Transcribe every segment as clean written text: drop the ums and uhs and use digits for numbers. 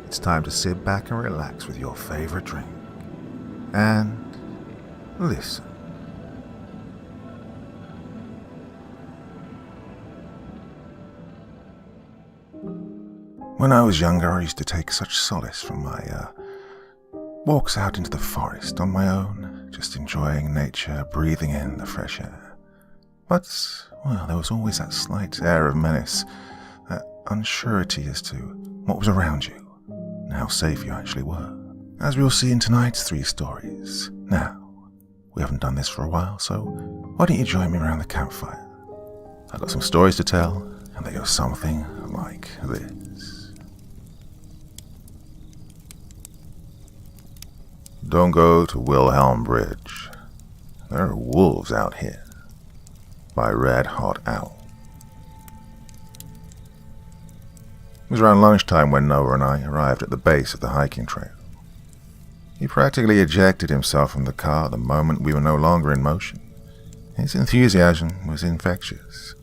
it's time to sit back and relax with your favorite drink. And listen. When I was younger, I used to take such solace from my walks out into the forest on my own, just enjoying nature, breathing in the fresh air. But, well, there was always that slight air of menace, that unsurety as to what was around you, and how safe you actually were. As we will see in tonight's 3 stories. Now, we haven't done this for a while, so why don't you join me around the campfire? I've got some stories to tell, and they go something like this. Don't go to Wilhelm Bridge. There are wolves out here. By Red Hot Owl. It was around lunchtime when Noah and I arrived at the base of the hiking trail. He practically ejected himself from the car the moment we were no longer in motion. His enthusiasm was infectious.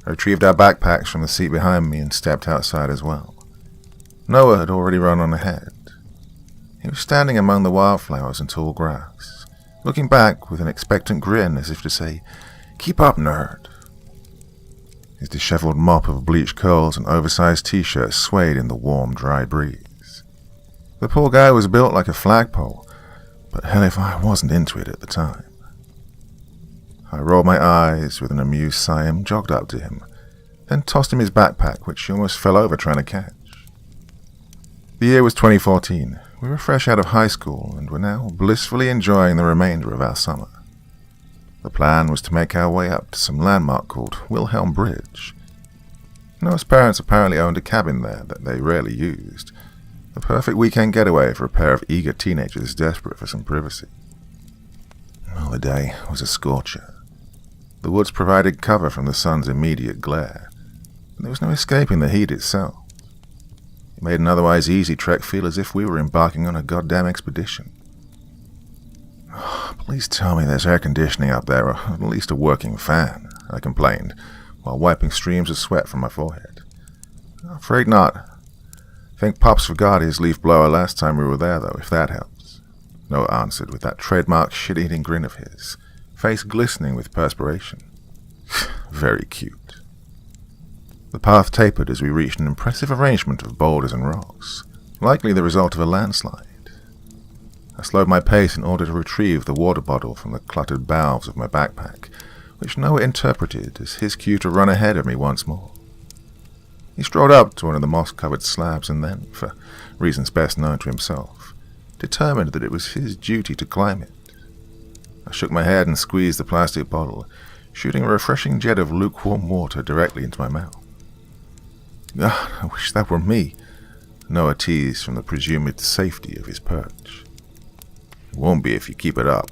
I retrieved our backpacks from the seat behind me and stepped outside as well. Noah had already run on ahead. He was standing among the wildflowers and tall grass, looking back with an expectant grin as if to say, "Keep up, nerd." His disheveled mop of bleached curls and oversized t-shirt swayed in the warm, dry breeze. The poor guy was built like a flagpole, but hell if I wasn't into it at the time. I rolled my eyes with an amused sigh and jogged up to him, then tossed him his backpack, which he almost fell over trying to catch. The year was 2014. We were fresh out of high school and were now blissfully enjoying the remainder of our summer. The plan was to make our way up to some landmark called Wilhelm Bridge. Noah's parents apparently owned a cabin there that they rarely used, the perfect weekend getaway for a pair of eager teenagers desperate for some privacy. Well, the day was a scorcher. The woods provided cover from the sun's immediate glare, and there was no escaping the heat itself. It made an otherwise easy trek feel as if we were embarking on a goddamn expedition. Oh, please tell me there's air conditioning up there, or at least a working fan, I complained, while wiping streams of sweat from my forehead. Afraid not. Think Pops forgot his leaf blower last time we were there, though, if that helps. Noah answered with that trademark shit-eating grin of his, face glistening with perspiration. Very cute. The path tapered as we reached an impressive arrangement of boulders and rocks, likely the result of a landslide. I slowed my pace in order to retrieve the water bottle from the cluttered bowels of my backpack, which Noah interpreted as his cue to run ahead of me once more. He strolled up to one of the moss-covered slabs and then, for reasons best known to himself, determined that it was his duty to climb it. I shook my head and squeezed the plastic bottle, shooting a refreshing jet of lukewarm water directly into my mouth. God, I wish that were me, Noah teased from the presumed safety of his perch. It won't be if you keep it up.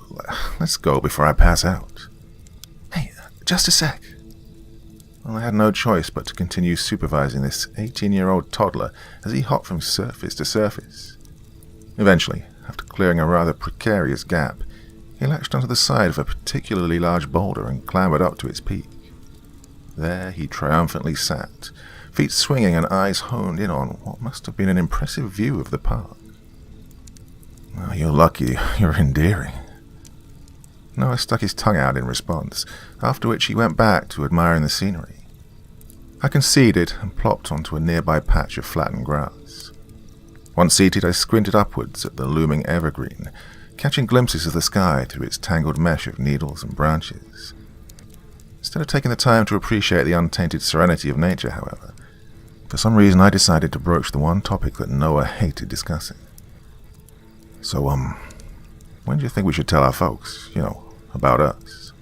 Let's go before I pass out. Hey, just a sec. Well, I had no choice but to continue supervising this 18-year-old toddler as he hopped from surface to surface. Eventually, after clearing a rather precarious gap, he latched onto the side of a particularly large boulder and clambered up to its peak. There he triumphantly sat, feet swinging and eyes honed in on what must have been an impressive view of the park. Well, you're lucky you're endearing. Noah stuck his tongue out in response, after which he went back to admiring the scenery. I conceded and plopped onto a nearby patch of flattened grass. Once seated, I squinted upwards at the looming evergreen, catching glimpses of the sky through its tangled mesh of needles and branches. Instead of taking the time to appreciate the untainted serenity of nature, however, for some reason I decided to broach the one topic that Noah hated discussing. So, when do you think we should tell our folks, about us?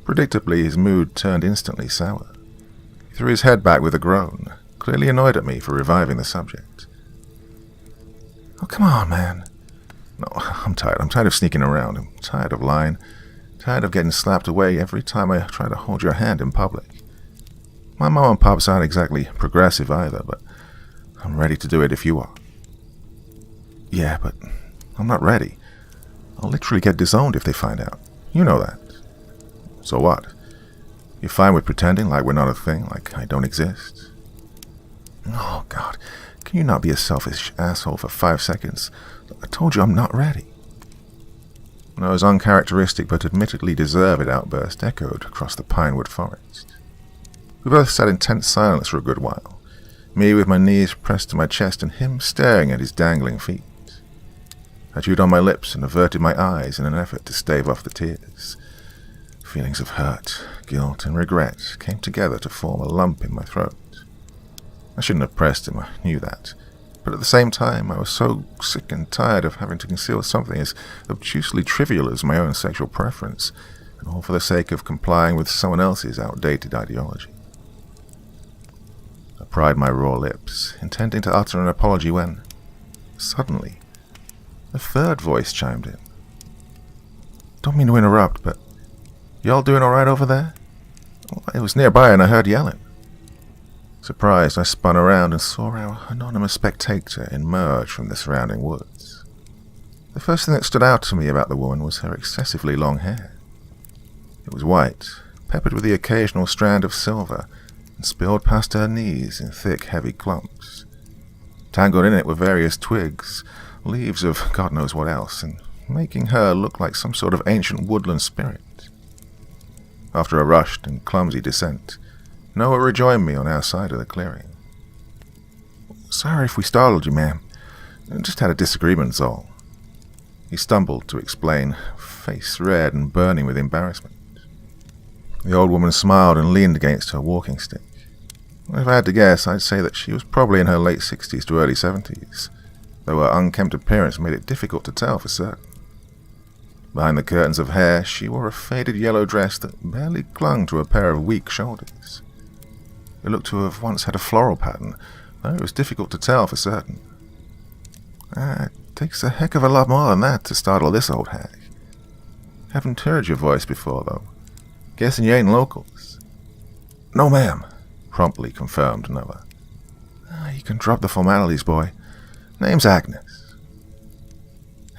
Predictably, his mood turned instantly sour. He threw his head back with a groan, clearly annoyed at me for reviving the subject. Oh, come on, man. No, I'm tired. I'm tired of sneaking around. I'm tired of lying. Tired of getting slapped away every time I try to hold your hand in public. My mom and pops aren't exactly progressive either, but I'm ready to do it if you are. Yeah, but I'm not ready. I'll literally get disowned if they find out. You know that. So what? You fine with pretending like we're not a thing, like I don't exist? Oh, God. Can Can you not be a selfish asshole for 5 seconds? I told you I'm not ready. Noah's uncharacteristic but admittedly deserved outburst echoed across the pinewood forest. We both sat in tense silence for a good while, me with my knees pressed to my chest and him staring at his dangling feet. I chewed on my lips and averted my eyes in an effort to stave off the tears. Feelings of hurt, guilt, and regret came together to form a lump in my throat. I shouldn't have pressed him, I knew that, but at the same time I was so sick and tired of having to conceal something as obtusely trivial as my own sexual preference, and all for the sake of complying with someone else's outdated ideology. I pried my raw lips, intending to utter an apology when, suddenly, a third voice chimed in. Don't mean to interrupt, but y'all doing all right over there? It was nearby and I heard yelling. Surprised, I spun around and saw our anonymous spectator emerge from the surrounding woods. The first thing that stood out to me about the woman was her excessively long hair. It was white, peppered with the occasional strand of silver, and spilled past her knees in thick, heavy clumps. Tangled in it were various twigs, leaves of God knows what else, and making her look like some sort of ancient woodland spirit. After a rushed and clumsy descent, Noah rejoined me on our side of the clearing. Sorry if we startled you, ma'am. Just had a disagreement, all. He stumbled to explain, face red and burning with embarrassment. The old woman smiled and leaned against her walking stick. If I had to guess, I'd say that she was probably in her late 60s to early 70s, though her unkempt appearance made it difficult to tell for certain. Behind the curtains of hair, she wore a faded yellow dress that barely clung to a pair of weak shoulders. It looked to have once had a floral pattern, though it was difficult to tell for certain. It takes a heck of a lot more than that to startle this old hag. Haven't heard your voice before, though. Guessing you ain't locals. No, ma'am, promptly confirmed Noah. You can drop the formalities, boy. Name's Agnes.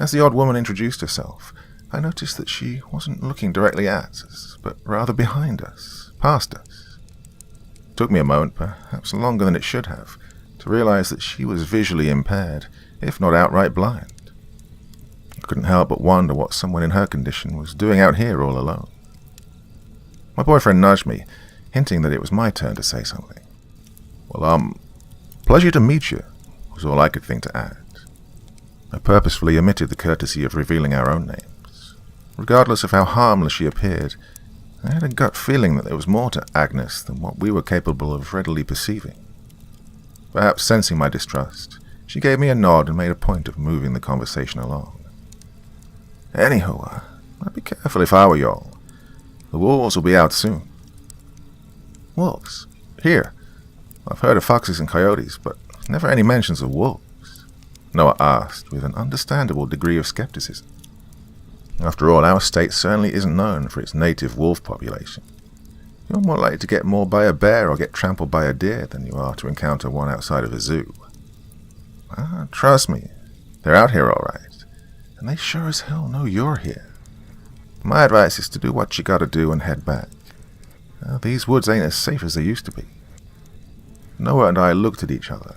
As the old woman introduced herself, I noticed that she wasn't looking directly at us, but rather behind us, past us. It took me a moment, perhaps longer than it should have, to realize that she was visually impaired, if not outright blind. I couldn't help but wonder what someone in her condition was doing out here all alone. My boyfriend nudged me, hinting that it was my turn to say something. Well, pleasure to meet you, was all I could think to add. I purposefully omitted the courtesy of revealing our own names. Regardless of how harmless she appeared, I had a gut feeling that there was more to Agnes than what we were capable of readily perceiving. Perhaps sensing my distrust, she gave me a nod and made a point of moving the conversation along. Anywho, I'd be careful if I were y'all. The wolves will be out soon. Wolves? Here. I've heard of foxes and coyotes, but never any mentions of wolves, Noah asked with an understandable degree of skepticism. After all, our state certainly isn't known for its native wolf population. You're more likely to get mauled by a bear or get trampled by a deer than you are to encounter one outside of a zoo. Trust me, they're out here all right, and they sure as hell know you're here. My advice is to do what you gotta do and head back. These woods ain't as safe as they used to be. Noah and I looked at each other,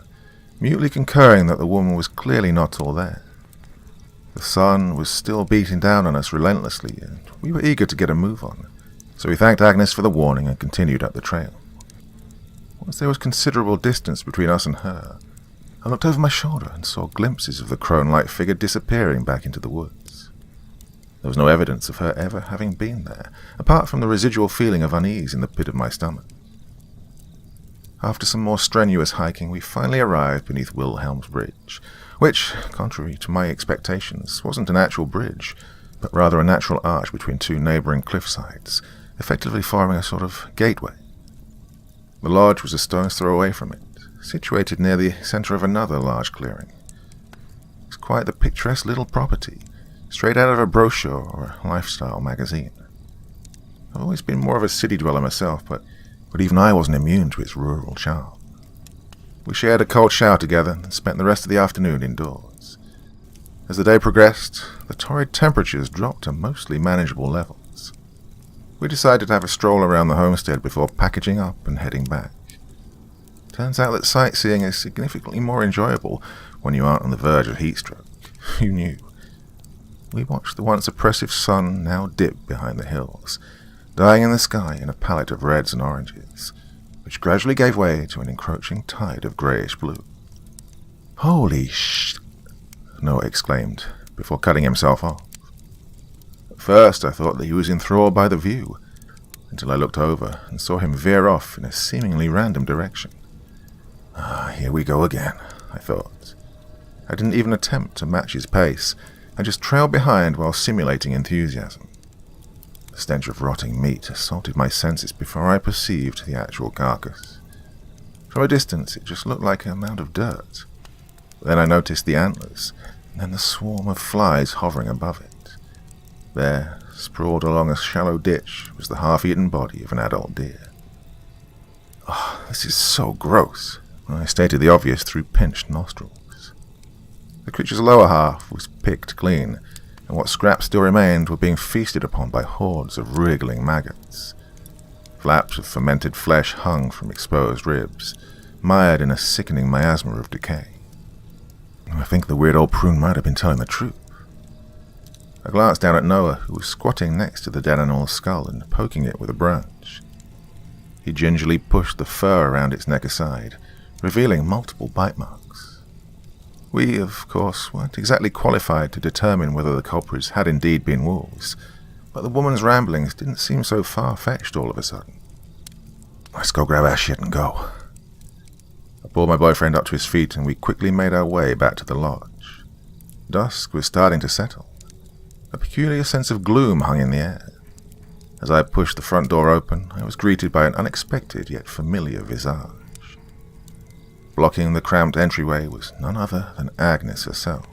mutely concurring that the woman was clearly not all there. The sun was still beating down on us relentlessly, and we were eager to get a move on, so we thanked Agnes for the warning and continued up the trail. Once there was considerable distance between us and her, I looked over my shoulder and saw glimpses of the crone-like figure disappearing back into the woods. There was no evidence of her ever having been there, apart from the residual feeling of unease in the pit of my stomach. After some more strenuous hiking, we finally arrived beneath Wilhelm Bridge, which, contrary to my expectations, wasn't an actual bridge, but rather a natural arch between two neighboring cliffsides, effectively forming a sort of gateway. The lodge was a stone's throw away from it, situated near the center of another large clearing. It was quite the picturesque little property, straight out of a brochure or a lifestyle magazine. I've always been more of a city dweller myself, but even I wasn't immune to its rural charm. We shared a cold shower together and spent the rest of the afternoon indoors. As the day progressed, the torrid temperatures dropped to mostly manageable levels. We decided to have a stroll around the homestead before packaging up and heading back. Turns out that sightseeing is significantly more enjoyable when you aren't on the verge of heatstroke. Who knew? We watched the once oppressive sun now dip behind the hills, dying in the sky in a palette of reds and oranges, which gradually gave way to an encroaching tide of greyish blue. "Holy sh!" Noah exclaimed, before cutting himself off. At first I thought that he was enthralled by the view, until I looked over and saw him veer off in a seemingly random direction. Here we go again, I thought. I didn't even attempt to match his pace. I just trailed behind while simulating enthusiasm. The stench of rotting meat assaulted my senses before I perceived the actual carcass. From a distance, it just looked like a mound of dirt. Then I noticed the antlers, and then the swarm of flies hovering above it. There, sprawled along a shallow ditch, was the half-eaten body of an adult deer. "Oh, this is so gross," I stated the obvious through pinched nostrils. The creature's lower half was picked clean, and what scraps still remained were being feasted upon by hordes of wriggling maggots. Flaps of fermented flesh hung from exposed ribs, mired in a sickening miasma of decay. I think the weird old prune might have been telling the truth. I glanced down at Noah, who was squatting next to the dead animal's skull and poking it with a branch. He gingerly pushed the fur around its neck aside, revealing multiple bite marks. We, of course, weren't exactly qualified to determine whether the culprits had indeed been wolves, but the woman's ramblings didn't seem so far-fetched all of a sudden. "Let's go grab our shit and go." I pulled my boyfriend up to his feet, and we quickly made our way back to the lodge. Dusk was starting to settle. A peculiar sense of gloom hung in the air. As I pushed the front door open, I was greeted by an unexpected yet familiar visage. Blocking the cramped entryway was none other than Agnes herself.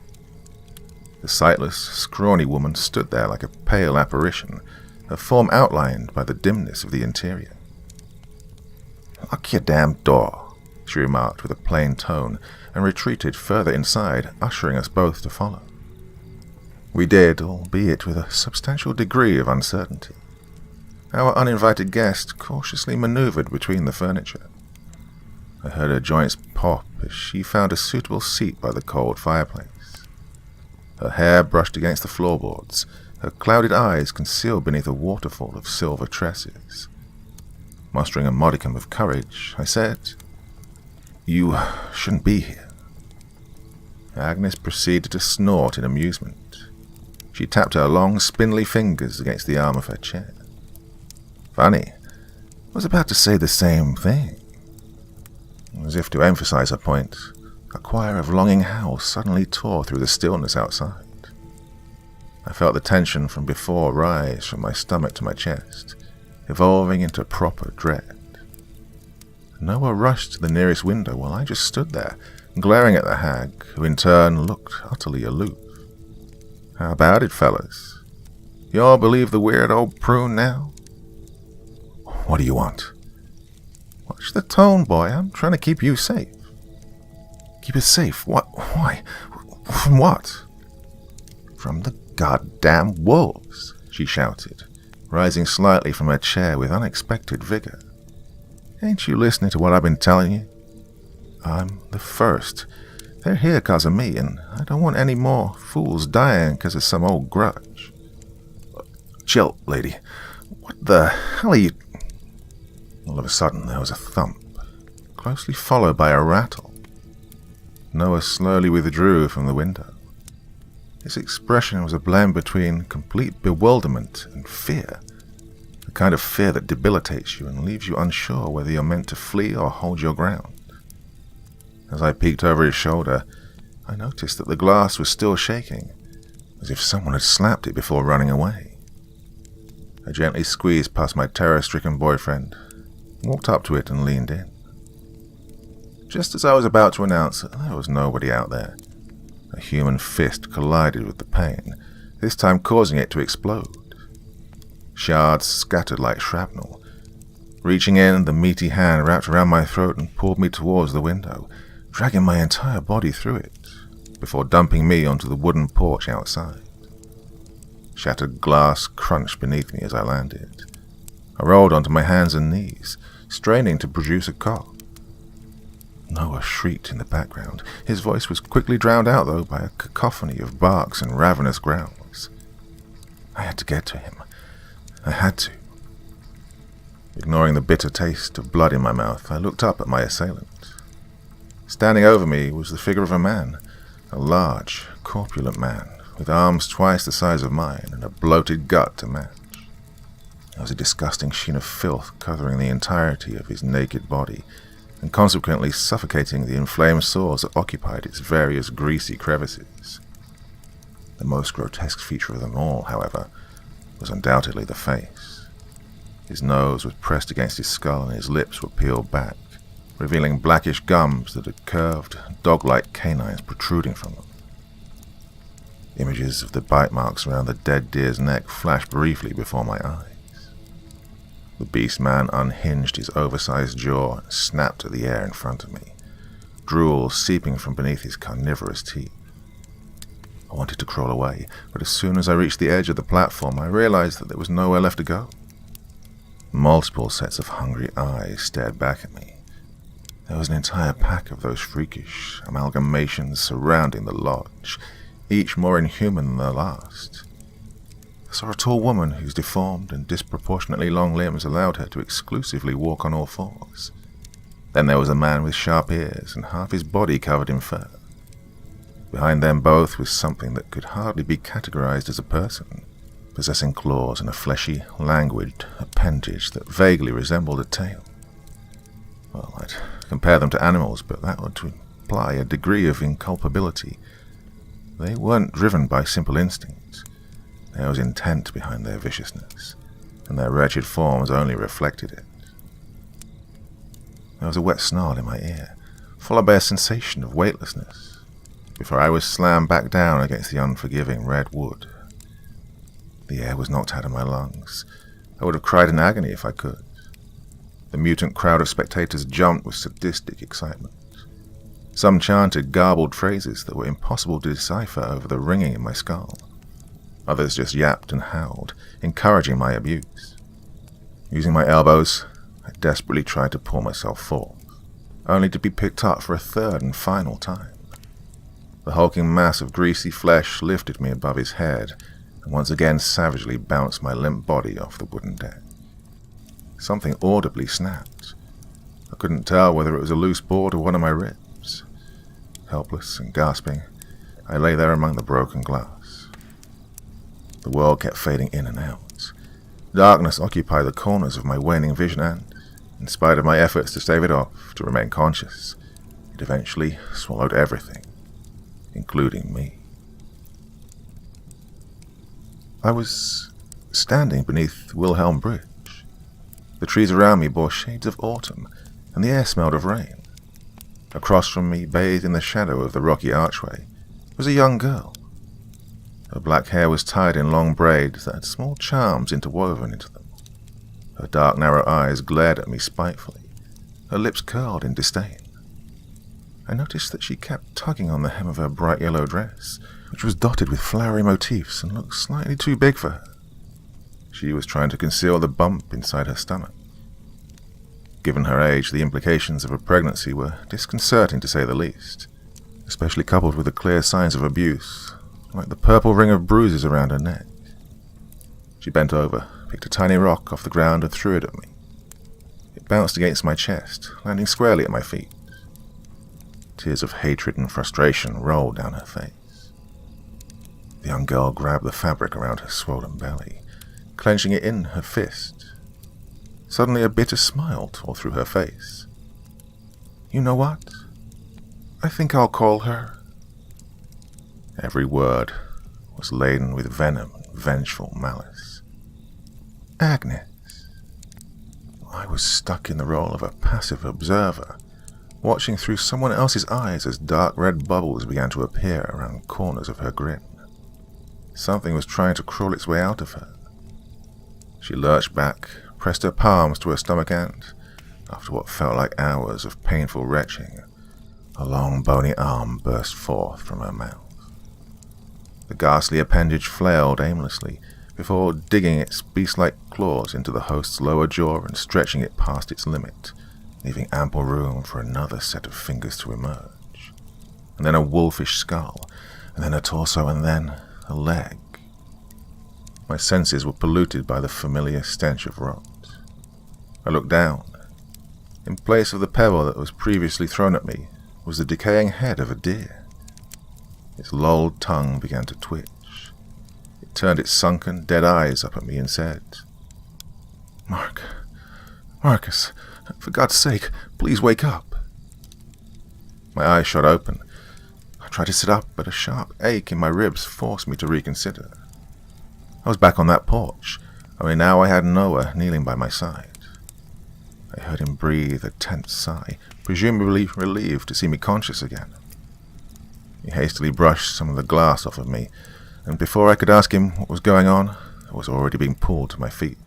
The sightless, scrawny woman stood there like a pale apparition, her form outlined by the dimness of the interior. "Lock your damn door," she remarked with a plain tone, and retreated further inside, ushering us both to follow. We did, albeit with a substantial degree of uncertainty. Our uninvited guest cautiously maneuvered between the furniture. I heard her joints pop as she found a suitable seat by the cold fireplace. Her hair brushed against the floorboards, her clouded eyes concealed beneath a waterfall of silver tresses. Mustering a modicum of courage, I said, "You shouldn't be here." Agnes proceeded to snort in amusement. She tapped her long, spindly fingers against the arm of her chair. "Funny, I was about to say the same thing." As if to emphasize her point, a choir of longing howls suddenly tore through the stillness outside. I felt the tension from before rise from my stomach to my chest, evolving into proper dread. Noah rushed to the nearest window while I just stood there, glaring at the hag, who in turn looked utterly aloof. "How about it, fellas? You all believe the weird old prune now?" "What do you want?" "Watch the tone, boy. I'm trying to keep you safe." "Keep us safe? What? Why? From what?" "From the goddamn wolves," she shouted, rising slightly from her chair with unexpected vigor. "Ain't you listening to what I've been telling you? I'm the first. They're here 'cause of me, and I don't want any more fools dying 'cause of some old grudge." "Chill, lady. What the hell are you—" All of a sudden there was a thump, closely followed by a rattle. Noah slowly withdrew from the window. His expression was a blend between complete bewilderment and fear, the kind of fear that debilitates you and leaves you unsure whether you're meant to flee or hold your ground. As I peeked over his shoulder, I noticed that the glass was still shaking, as if someone had slapped it before running away. I gently squeezed past my terror-stricken boyfriend, walked up to it and leaned in. Just as I was about to announce that there was nobody out there, a human fist collided with the pane, this time causing it to explode. Shards scattered like shrapnel. Reaching in, the meaty hand wrapped around my throat and pulled me towards the window, dragging my entire body through it, before dumping me onto the wooden porch outside. Shattered glass crunched beneath me as I landed. I rolled onto my hands and knees, straining to produce a cough. Noah shrieked in the background. His voice was quickly drowned out, though, by a cacophony of barks and ravenous growls. I had to get to him. I had to. Ignoring the bitter taste of blood in my mouth, I looked up at my assailant. Standing over me was the figure of a man, a large, corpulent man, with arms twice the size of mine and a bloated gut to match. There was a disgusting sheen of filth covering the entirety of his naked body, and consequently suffocating the inflamed sores that occupied its various greasy crevices. The most grotesque feature of them all, however, was undoubtedly the face. His nose was pressed against his skull and his lips were peeled back, revealing blackish gums that had curved, dog-like canines protruding from them. Images of the bite marks around the dead deer's neck flashed briefly before my eyes. The beast man unhinged his oversized jaw and snapped at the air in front of me, drool seeping from beneath his carnivorous teeth. I wanted to crawl away, but as soon as I reached the edge of the platform, I realized that there was nowhere left to go. Multiple sets of hungry eyes stared back at me. There was an entire pack of those freakish amalgamations surrounding the lodge, each more inhuman than the last. I saw a tall woman whose deformed and disproportionately long limbs allowed her to exclusively walk on all fours. Then there was a man with sharp ears and half his body covered in fur. Behind them both was something that could hardly be categorized as a person, possessing claws and a fleshy, languid appendage that vaguely resembled a tail. Well, I'd compare them to animals, but that would imply a degree of inculpability. They weren't driven by simple instincts. There was intent behind their viciousness, and their wretched forms only reflected it. There was a wet snarl in my ear, followed by a sensation of weightlessness, before I was slammed back down against the unforgiving red wood. The air was knocked out of my lungs. I would have cried in agony if I could. The mutant crowd of spectators jumped with sadistic excitement. Some chanted garbled phrases that were impossible to decipher over the ringing in my skull. Others just yapped and howled, encouraging my abuse. Using my elbows, I desperately tried to pull myself forth, only to be picked up for a third and final time. The hulking mass of greasy flesh lifted me above his head, and once again savagely bounced my limp body off the wooden deck. Something audibly snapped. I couldn't tell whether it was a loose board or one of my ribs. Helpless and gasping, I lay there among the broken glass. The world kept fading in and out. Darkness occupied the corners of my waning vision and, in spite of my efforts to stave it off, to remain conscious, it eventually swallowed everything, including me. I was standing beneath Wilhelm Bridge. The trees around me bore shades of autumn, and the air smelled of rain. Across from me, bathed in the shadow of the rocky archway, was a young girl. Her black hair was tied in long braids that had small charms interwoven into them. Her dark, narrow eyes glared at me spitefully, her lips curled in disdain. I noticed that she kept tugging on the hem of her bright yellow dress, which was dotted with flowery motifs and looked slightly too big for her. She was trying to conceal the bump inside her stomach. Given her age, the implications of a pregnancy were disconcerting to say the least, especially coupled with the clear signs of abuse, like the purple ring of bruises around her neck. She bent over, picked a tiny rock off the ground and threw it at me. It bounced against my chest, landing squarely at my feet. Tears of hatred and frustration rolled down her face. The young girl grabbed the fabric around her swollen belly, clenching it in her fist. Suddenly a bitter smile tore through her face. "You know what? I think I'll call her." Every word was laden with venom and vengeful malice. Agnes. I was stuck in the role of a passive observer, watching through someone else's eyes as dark red bubbles began to appear around corners of her grin. Something was trying to crawl its way out of her. She lurched back, pressed her palms to her stomach and, after what felt like hours of painful retching, a long bony arm burst forth from her mouth. The ghastly appendage flailed aimlessly before digging its beast-like claws into the host's lower jaw and stretching it past its limit, leaving ample room for another set of fingers to emerge, and then a wolfish skull, and then a torso, and then a leg. My senses were polluted by the familiar stench of rot. I looked down. In place of the pebble that was previously thrown at me was the decaying head of a deer. Its lolled tongue began to twitch. It turned its sunken, dead eyes up at me and said, Marcus, for God's sake, please wake up." My eyes shot open. I tried to sit up, but a sharp ache in my ribs forced me to reconsider. I was back on that porch, only now I had Noah kneeling by my side. I heard him breathe a tense sigh, presumably relieved to see me conscious again. He hastily brushed some of the glass off of me, and before I could ask him what was going on, I was already being pulled to my feet.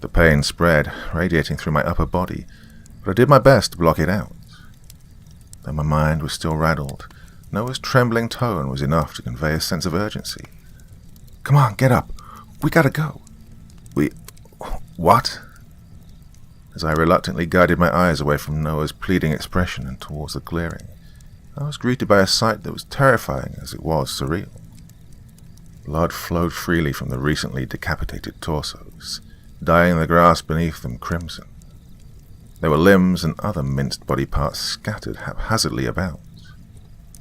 The pain spread, radiating through my upper body, but I did my best to block it out. Though my mind was still rattled, Noah's trembling tone was enough to convey a sense of urgency. "Come on, get up. We gotta go." What? As I reluctantly guided my eyes away from Noah's pleading expression and towards the clearing, I was greeted by a sight that was terrifying as it was surreal. Blood flowed freely from the recently decapitated torsos, dyeing the grass beneath them crimson. There were limbs and other minced body parts scattered haphazardly about.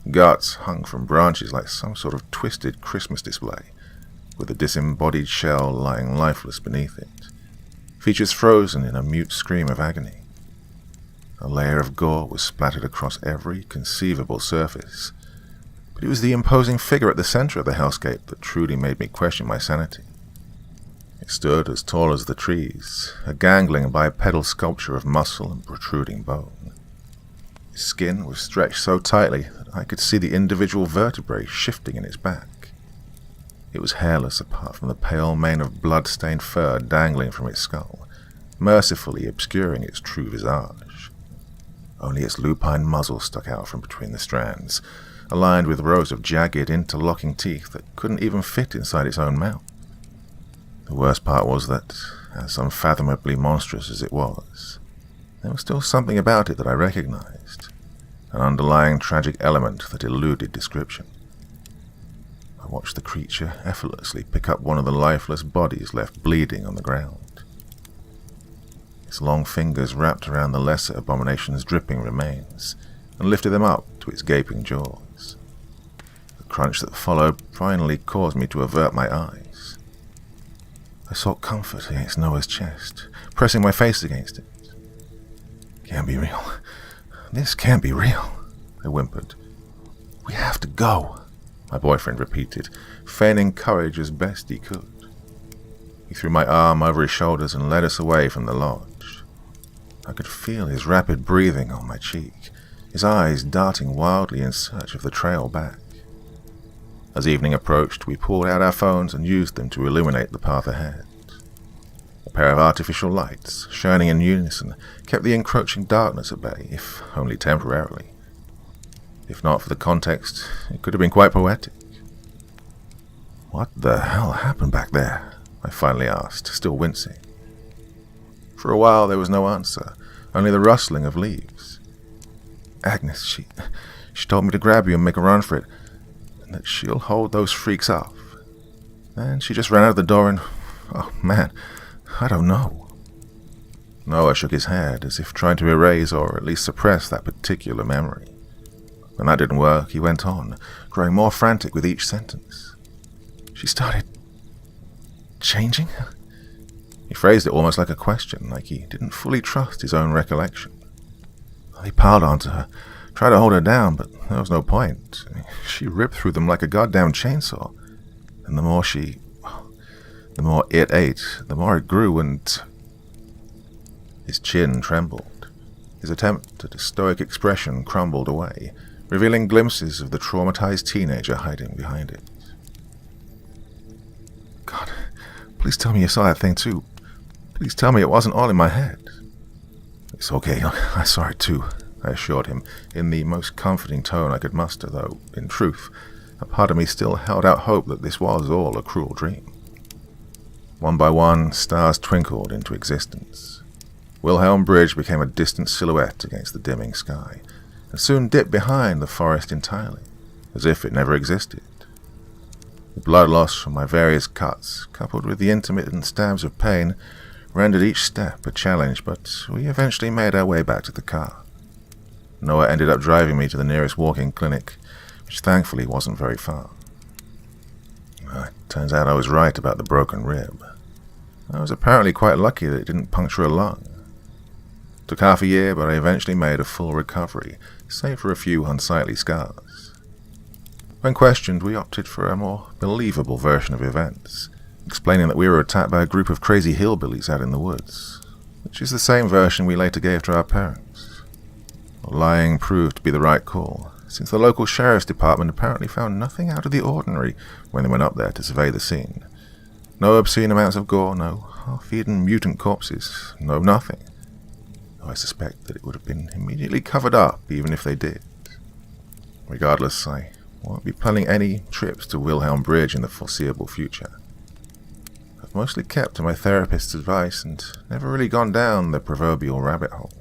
Guts hung from branches like some sort of twisted Christmas display, with a disembodied shell lying lifeless beneath it, features frozen in a mute scream of agony. A layer of gore was splattered across every conceivable surface, but it was the imposing figure at the center of the hellscape that truly made me question my sanity. It stood as tall as the trees, a gangling bipedal sculpture of muscle and protruding bone. Its skin was stretched so tightly that I could see the individual vertebrae shifting in its back. It was hairless apart from the pale mane of blood-stained fur dangling from its skull, mercifully obscuring its true visage. Only its lupine muzzle stuck out from between the strands, aligned with rows of jagged, interlocking teeth that couldn't even fit inside its own mouth. The worst part was that, as unfathomably monstrous as it was, there was still something about it that I recognized, an underlying tragic element that eluded description. I watched the creature effortlessly pick up one of the lifeless bodies left bleeding on the ground. Its long fingers wrapped around the lesser abomination's dripping remains and lifted them up to its gaping jaws. The crunch that followed finally caused me to avert my eyes. I sought comfort against Noah's chest, pressing my face against it. "Can't be real. This can't be real," I whimpered. "We have to go," my boyfriend repeated, feigning courage as best he could. He threw my arm over his shoulders and led us away from the lodge. I could feel his rapid breathing on my cheek, his eyes darting wildly in search of the trail back. As evening approached, we pulled out our phones and used them to illuminate the path ahead. A pair of artificial lights, shining in unison, kept the encroaching darkness at bay, if only temporarily. If not for the context, it could have been quite poetic. "What the hell happened back there?" I finally asked, still wincing. For a while there was no answer, only the rustling of leaves. "Agnes, she told me to grab you and make a run for it, and that she'll hold those freaks off. Then she just ran out of the door and, oh man, I don't know." Noah shook his head as if trying to erase or at least suppress that particular memory. When that didn't work, he went on, growing more frantic with each sentence. "She started changing?" He phrased it almost like a question, like he didn't fully trust his own recollection. They piled onto her, tried to hold her down, but there was no point. She ripped through them like a goddamn chainsaw. And the more it ate, the more it grew, and... His chin trembled. His attempt at a stoic expression crumbled away, revealing glimpses of the traumatized teenager hiding behind it. "God, please tell me you saw that thing too. Please tell me it wasn't all in my head." "It's okay, I saw it too," I assured him, in the most comforting tone I could muster, though, in truth, a part of me still held out hope that this was all a cruel dream. One by one, stars twinkled into existence. Wilhelm Bridge became a distant silhouette against the dimming sky, and soon dipped behind the forest entirely, as if it never existed. The blood loss from my various cuts, coupled with the intermittent stabs of pain, rendered each step a challenge, but we eventually made our way back to the car. Noah ended up driving me to the nearest walk-in clinic, which thankfully wasn't very far. It turns out I was right about the broken rib. I was apparently quite lucky that it didn't puncture a lung. Took half a year, but I eventually made a full recovery, save for a few unsightly scars. When questioned, we opted for a more believable version of events, explaining that we were attacked by a group of crazy hillbillies out in the woods, which is the same version we later gave to our parents. Lying proved to be the right call, since the local sheriff's department apparently found nothing out of the ordinary when they went up there to survey the scene. No obscene amounts of gore, no half-eaten mutant corpses, no nothing. I suspect that it would have been immediately covered up, even if they did. Regardless, I won't be planning any trips to Wilhelm Bridge in the foreseeable future. I've mostly kept to my therapist's advice and never really gone down the proverbial rabbit hole.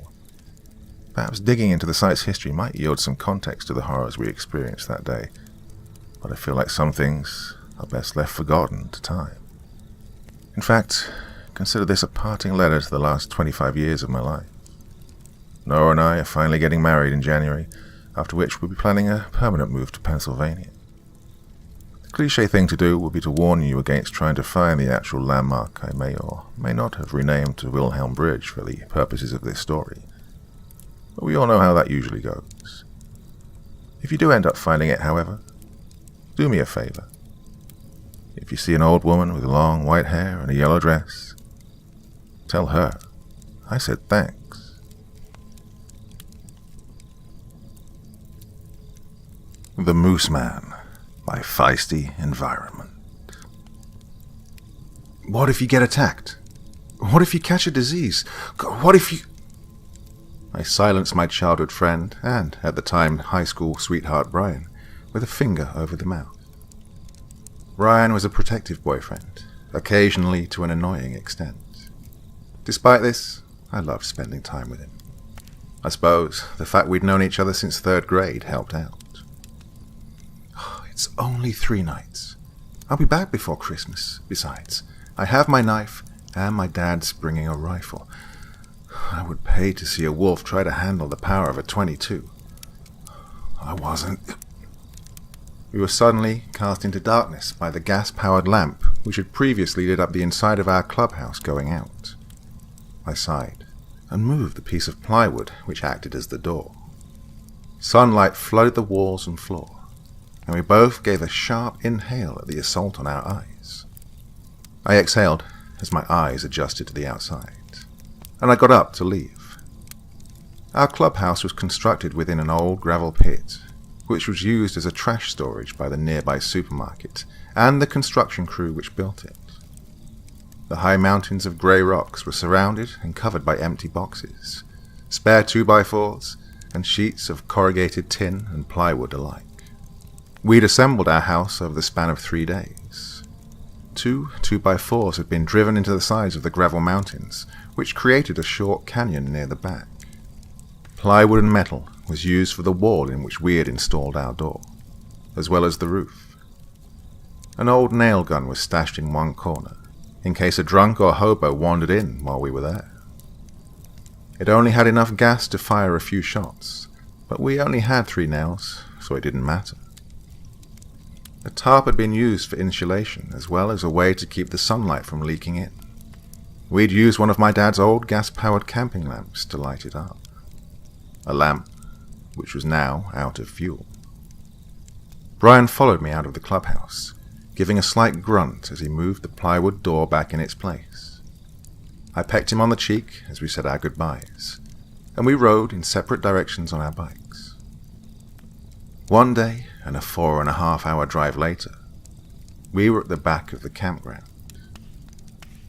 Perhaps digging into the site's history might yield some context to the horrors we experienced that day, but I feel like some things are best left forgotten to time. In fact, consider this a parting letter to the last 25 years of my life. Noah and I are finally getting married in January, after which we'll be planning a permanent move to Pennsylvania. The cliché thing to do would be to warn you against trying to find the actual landmark I may or may not have renamed to Wilhelm Bridge for the purposes of this story. But we all know how that usually goes. If you do end up finding it, however, do me a favor. If you see an old woman with long white hair and a yellow dress, tell her I said thanks. The Moose Man by Feisty Environment. What if you get attacked? What if you catch a disease? What if you... I silenced my childhood friend, and, at the time, high school sweetheart Brian, with a finger over the mouth. Brian was a protective boyfriend, occasionally to an annoying extent. Despite this, I loved spending time with him. I suppose the fact we'd known each other since 3rd grade helped out. It's only 3 nights. I'll be back before Christmas. Besides, I have my knife, and my dad's bringing a rifle. I would pay to see a wolf try to handle the power of a .22. I wasn't. We were suddenly cast into darkness by the gas-powered lamp which had previously lit up the inside of our clubhouse going out. I sighed and moved the piece of plywood which acted as the door. Sunlight flooded the walls and floor, and we both gave a sharp inhale at the assault on our eyes. I exhaled as my eyes adjusted to the outside, and I got up to leave. Our clubhouse was constructed within an old gravel pit, which was used as a trash storage by the nearby supermarket and the construction crew which built it. The high mountains of grey rocks were surrounded and covered by empty boxes, spare 2x4s, and sheets of corrugated tin and plywood alike. We'd assembled our house over the span of 3 days. 2 2x4s had been driven into the sides of the gravel mountains, which created a short canyon near the back. Plywood and metal was used for the wall in which we had installed our door, as well as the roof. An old nail gun was stashed in one corner, in case a drunk or hobo wandered in while we were there. It only had enough gas to fire a few shots, but we only had 3 nails, so it didn't matter. A tarp had been used for insulation, as well as a way to keep the sunlight from leaking in. We'd used one of my dad's old gas-powered camping lamps to light it up. A lamp which was now out of fuel. Brian followed me out of the clubhouse, giving a slight grunt as he moved the plywood door back in its place. I pecked him on the cheek as we said our goodbyes, and we rode in separate directions on our bikes. One day, and a 4.5-hour drive later, we were at the back of the campground.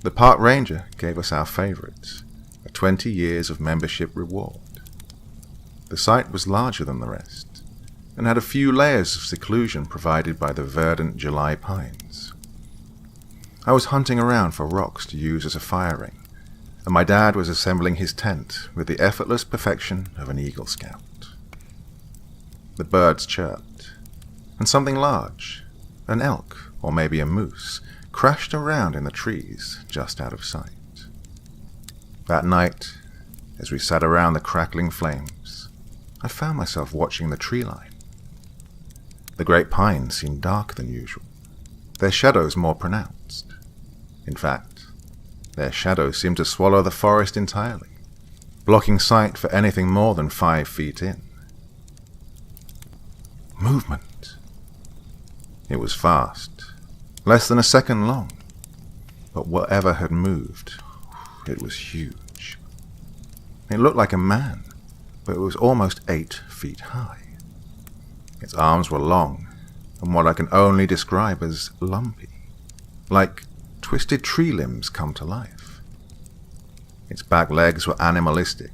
The park ranger gave us our favourites, a 20 years of membership reward. The site was larger than the rest, and had a few layers of seclusion provided by the verdant July pines. I was hunting around for rocks to use as a fire ring, and my dad was assembling his tent with the effortless perfection of an Eagle Scout. The birds chirped, and something large, an elk or maybe a moose, crashed around in the trees just out of sight. That night, as we sat around the crackling flames, I found myself watching the treeline. The great pines seemed darker than usual, their shadows more pronounced. In fact, their shadows seemed to swallow the forest entirely, blocking sight for anything more than 5 feet in. Movement. It was fast, less than a second long, but whatever had moved, it was huge. It looked like a man, but it was almost 8 feet high. Its arms were long, and what I can only describe as lumpy, like twisted tree limbs come to life. Its back legs were animalistic,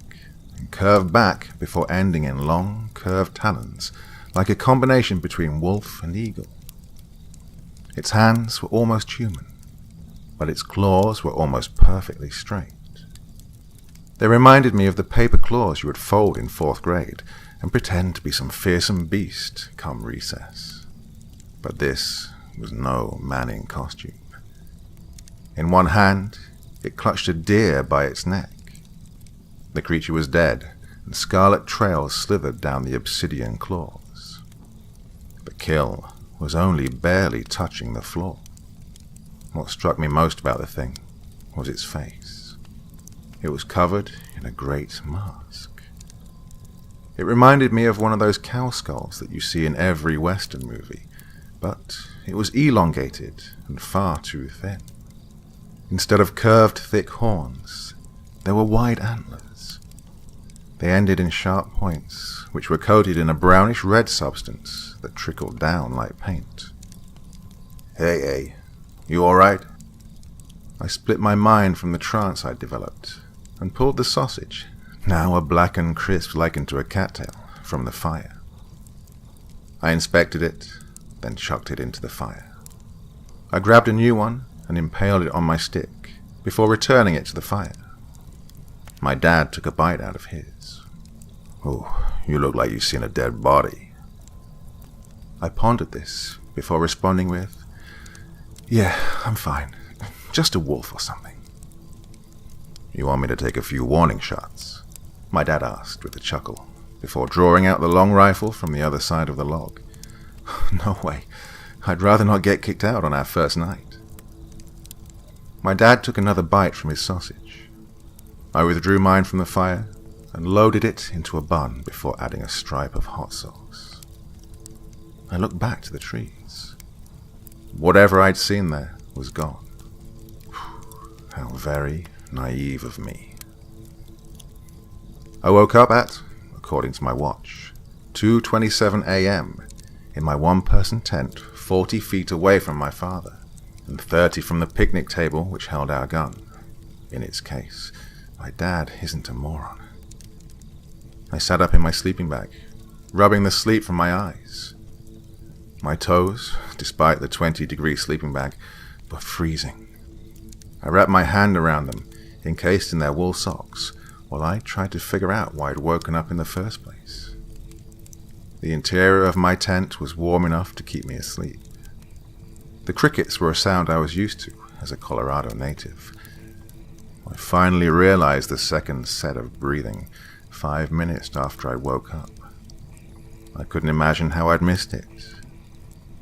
and curved back before ending in long, curved talons, like a combination between wolf and eagle. Its hands were almost human, but its claws were almost perfectly straight. They reminded me of the paper claws you would fold in 4th grade and pretend to be some fearsome beast come recess. But this was no man in costume. In one hand, it clutched a deer by its neck. The creature was dead, and scarlet trails slithered down the obsidian claws. The kill was only barely touching the floor. What struck me most about the thing was its face. It was covered in a great mask. It reminded me of one of those cow skulls that you see in every Western movie, but it was elongated and far too thin. Instead of curved, thick horns, there were wide antlers. They ended in sharp points, which were coated in a brownish-red substance that trickled down like paint. Hey, you all right? I split my mind from the trance I'd developed and pulled the sausage, now a blackened crisp likened to a cattail, from the fire. I inspected it, then chucked it into the fire. I grabbed a new one and impaled it on my stick before returning it to the fire. My dad took a bite out of his. Oh, you look like you've seen a dead body. I pondered this before responding with, yeah, I'm fine. Just a wolf or something. You want me to take a few warning shots? My dad asked with a chuckle, before drawing out the long rifle from the other side of the log. No way. I'd rather not get kicked out on our first night. My dad took another bite from his sausage. I withdrew mine from the fire and loaded it into a bun before adding a stripe of hot sauce. I looked back to the trees. Whatever I'd seen there was gone. How very naive of me. I woke up at, according to my watch, 2:27 a.m. in my one-person tent 40 feet away from my father and 30 from the picnic table which held our gun. In its case, my dad isn't a moron. I sat up in my sleeping bag, rubbing the sleep from my eyes. My toes, despite the 20-degree sleeping bag, were freezing. I wrapped my hand around them, encased in their wool socks, while I tried to figure out why I'd woken up in the first place. The interior of my tent was warm enough to keep me asleep. The crickets were a sound I was used to as a Colorado native. I finally realized the second set of breathing 5 minutes after I woke up. I couldn't imagine how I'd missed it.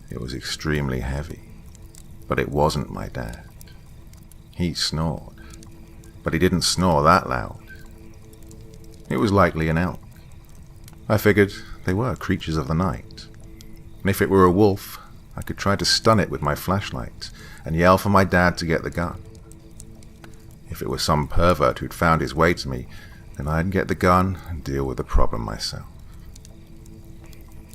It was extremely heavy, but it wasn't my dad. He snored, but he didn't snore that loud. It was likely an elk. I figured they were creatures of the night, and if it were a wolf, I could try to stun it with my flashlight and yell for my dad to get the gun. If it was some pervert who'd found his way to me, then I'd get the gun and deal with the problem myself.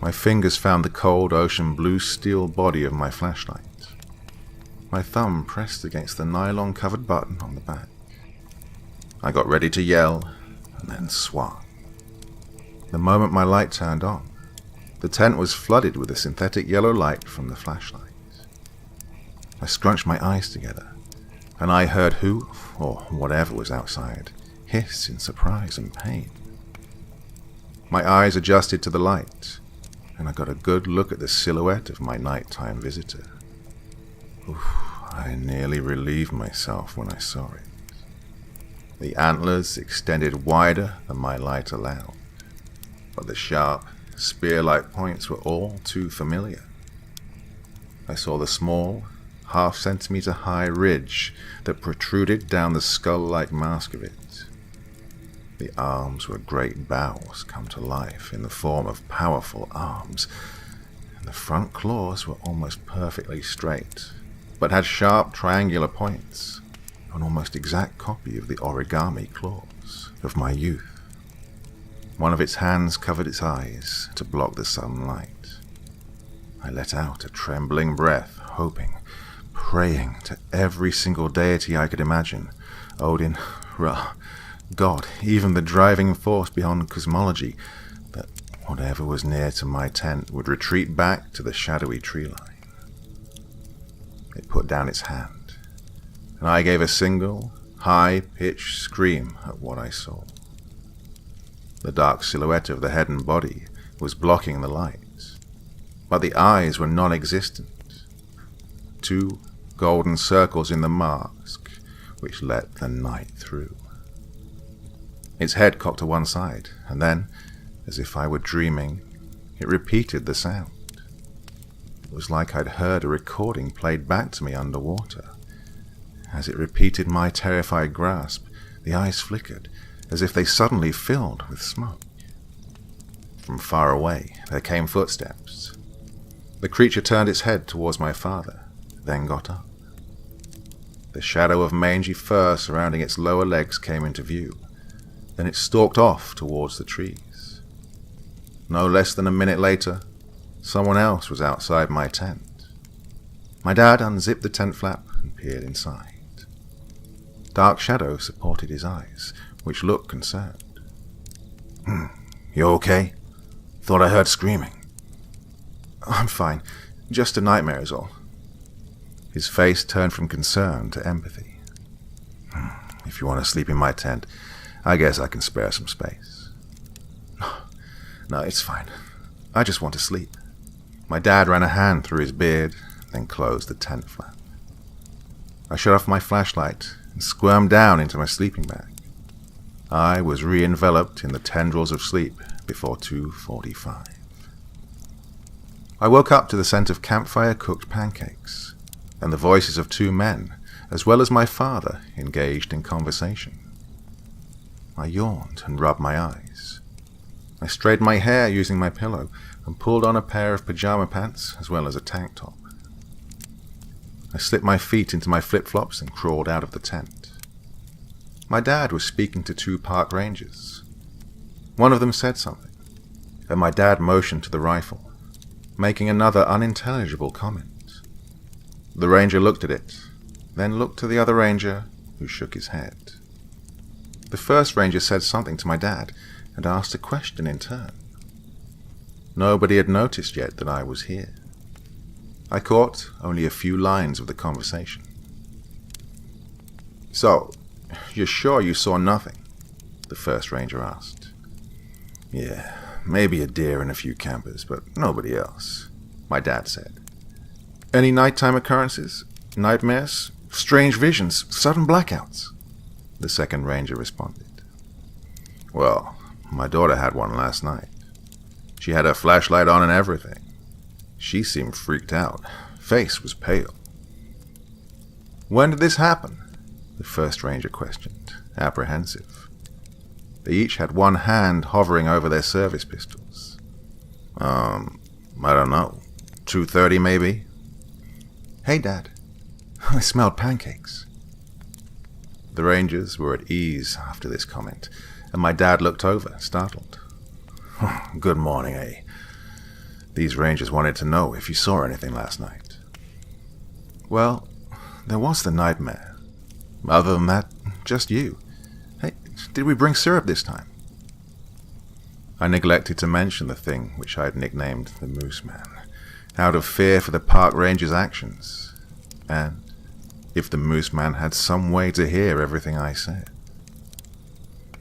My fingers found the cold ocean blue steel body of my flashlight. My thumb pressed against the nylon-covered button on the back. I got ready to yell, and then swung. The moment my light turned on, the tent was flooded with a synthetic yellow light from the flashlight. I scrunched my eyes together, and I heard who, or whatever was outside, hiss in surprise and pain. My eyes adjusted to the light, and I got a good look at the silhouette of my nighttime visitor. Oof, I nearly relieved myself when I saw it. The antlers extended wider than my light allowed, but the sharp, spear-like points were all too familiar. I saw the small, half-centimeter high ridge that protruded down the skull-like mask of it. The arms were great boughs come to life in the form of powerful arms, and the front claws were almost perfectly straight, but had sharp triangular points, an almost exact copy of the origami claws of my youth. One of its hands covered its eyes to block the sunlight. I let out a trembling breath, hoping, praying to every single deity I could imagine, Odin, Ra, God, even the driving force beyond cosmology, that whatever was near to my tent would retreat back to the shadowy tree line. It put down its hand, and I gave a single, high-pitched scream at what I saw. The dark silhouette of the head and body was blocking the light, but the eyes were non-existent. 2 golden circles in the mask, which let the night through. Its head cocked to one side, and then, as if I were dreaming, it repeated the sound. It was like I'd heard a recording played back to me underwater. As it repeated my terrified grasp, the eyes flickered, as if they suddenly filled with smoke. From far away, there came footsteps. The creature turned its head towards my father, then got up. The shadow of mangy fur surrounding its lower legs came into view. Then it stalked off towards the trees. No less than a minute later, someone else was outside my tent. My dad unzipped the tent flap and peered inside. Dark shadow supported his eyes, which looked concerned. You okay? Thought I heard screaming. I'm fine. Just a nightmare is all. His face turned from concern to empathy. If you want to sleep in my tent, I guess I can spare some space. No, it's fine. I just want to sleep. My dad ran a hand through his beard, then closed the tent flap. I shut off my flashlight and squirmed down into my sleeping bag. I was re-enveloped in the tendrils of sleep before 2:45. I woke up to the scent of campfire-cooked pancakes, and the voices of 2 men, as well as my father, engaged in conversation. I yawned and rubbed my eyes. I straightened my hair using my pillow and pulled on a pair of pajama pants as well as a tank top. I slipped my feet into my flip-flops and crawled out of the tent. My dad was speaking to 2 park rangers. One of them said something, and my dad motioned to the rifle, making another unintelligible comment. The ranger looked at it, then looked to the other ranger, who shook his head. The first ranger said something to my dad and asked a question in turn. Nobody had noticed yet that I was here. I caught only a few lines of the conversation. "So, you're sure you saw nothing?" the first ranger asked. "Yeah, maybe a deer and a few campers, but nobody else," my dad said. "Any nighttime occurrences? Nightmares? Strange visions? Sudden blackouts?" the second ranger responded. "Well, my daughter had one last night. She had her flashlight on and everything. She seemed freaked out. Face was pale." "When did this happen?" the first ranger questioned, apprehensive. They each had one hand hovering over their service pistols. I don't know. 2:30 maybe?" "Hey, Dad. I smelled pancakes." The rangers were at ease after this comment, and my dad looked over, startled. "Good morning, eh? These rangers wanted to know if you saw anything last night." "Well, there was the nightmare. Other than that, just you. Hey, did we bring syrup this time?" I neglected to mention the thing which I had nicknamed the Moose Man, out of fear for the park ranger's actions, and if the moose man had some way to hear everything I said.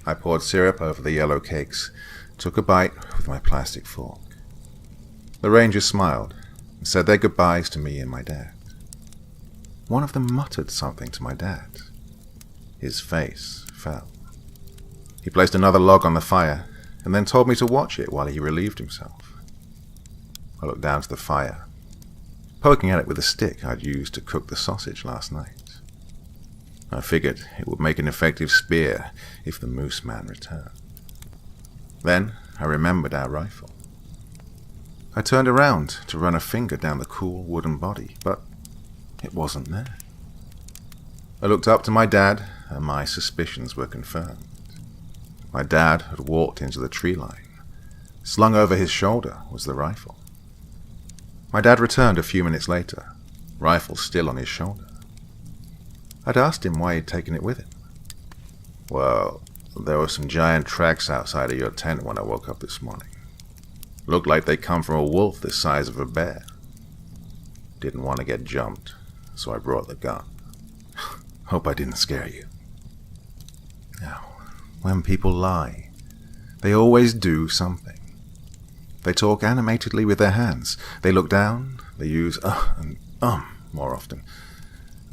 I poured syrup over the yellow cakes, took a bite with my plastic fork. The rangers smiled and said their goodbyes to me and my dad. One of them muttered something to my dad. His face fell. He placed another log on the fire and then told me to watch it while he relieved himself. I looked down to the fire, poking at it with a stick I'd used to cook the sausage last night. I figured it would make an effective spear if the moose man returned. Then I remembered our rifle. I turned around to run a finger down the cool wooden body, but it wasn't there. I looked up to my dad, and my suspicions were confirmed. My dad had walked into the tree line. Slung over his shoulder was the rifle. My dad returned a few minutes later, rifle still on his shoulder. I'd asked him why he'd taken it with him. Well, there were some giant tracks outside of your tent when I woke up this morning. Looked like they come from a wolf the size of a bear. Didn't want to get jumped, so I brought the gun. Hope I didn't scare you. Now, when people lie, they always do something. They talk animatedly with their hands. They look down. They use and more often.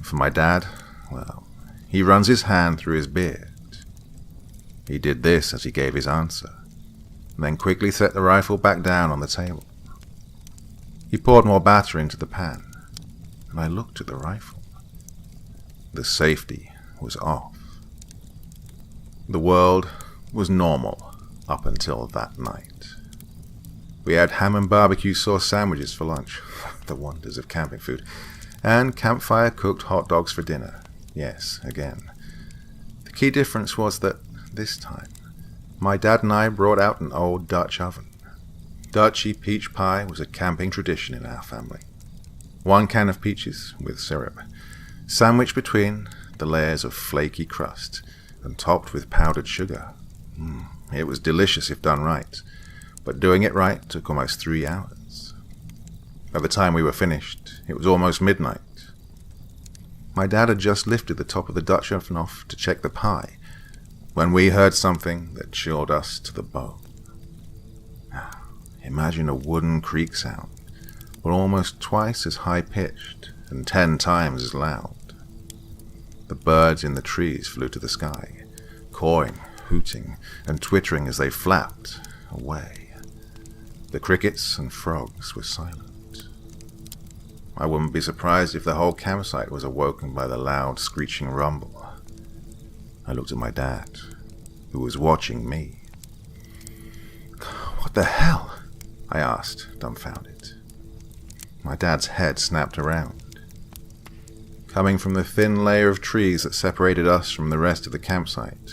For my dad, well, he runs his hand through his beard. He did this as he gave his answer, and then quickly set the rifle back down on the table. He poured more batter into the pan, and I looked at the rifle. The safety was off. The world was normal up until that night. We had ham and barbecue sauce sandwiches for lunch, the wonders of camping food, and campfire cooked hot dogs for dinner. Yes, again. The key difference was that this time, my dad and I brought out an old Dutch oven. Dutchy peach pie was a camping tradition in our family. 1 can of peaches with syrup, sandwiched between the layers of flaky crust and topped with powdered sugar. It was delicious if done right, but doing it right took almost 3 hours. By the time we were finished, it was almost midnight. My dad had just lifted the top of the Dutch oven off to check the pie when we heard something that chilled us to the bone. Imagine a wooden creak sound, but almost twice as high-pitched and 10 times as loud. The birds in the trees flew to the sky, cawing, hooting, and twittering as they flapped away. The crickets and frogs were silent. I wouldn't be surprised if the whole campsite was awoken by the loud, screeching rumble. I looked at my dad, who was watching me. "What the hell?" I asked, dumbfounded. My dad's head snapped around. Coming from the thin layer of trees that separated us from the rest of the campsite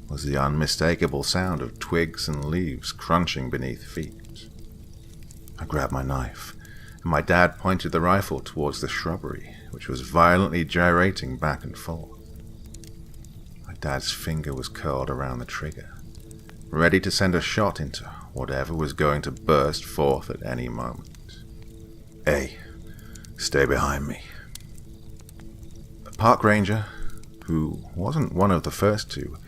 was the unmistakable sound of twigs and leaves crunching beneath feet. I grabbed my knife, and my dad pointed the rifle towards the shrubbery, which was violently gyrating back and forth. My dad's finger was curled around the trigger, ready to send a shot into whatever was going to burst forth at any moment. "Hey, stay behind me." The park ranger, who wasn't one of the first two,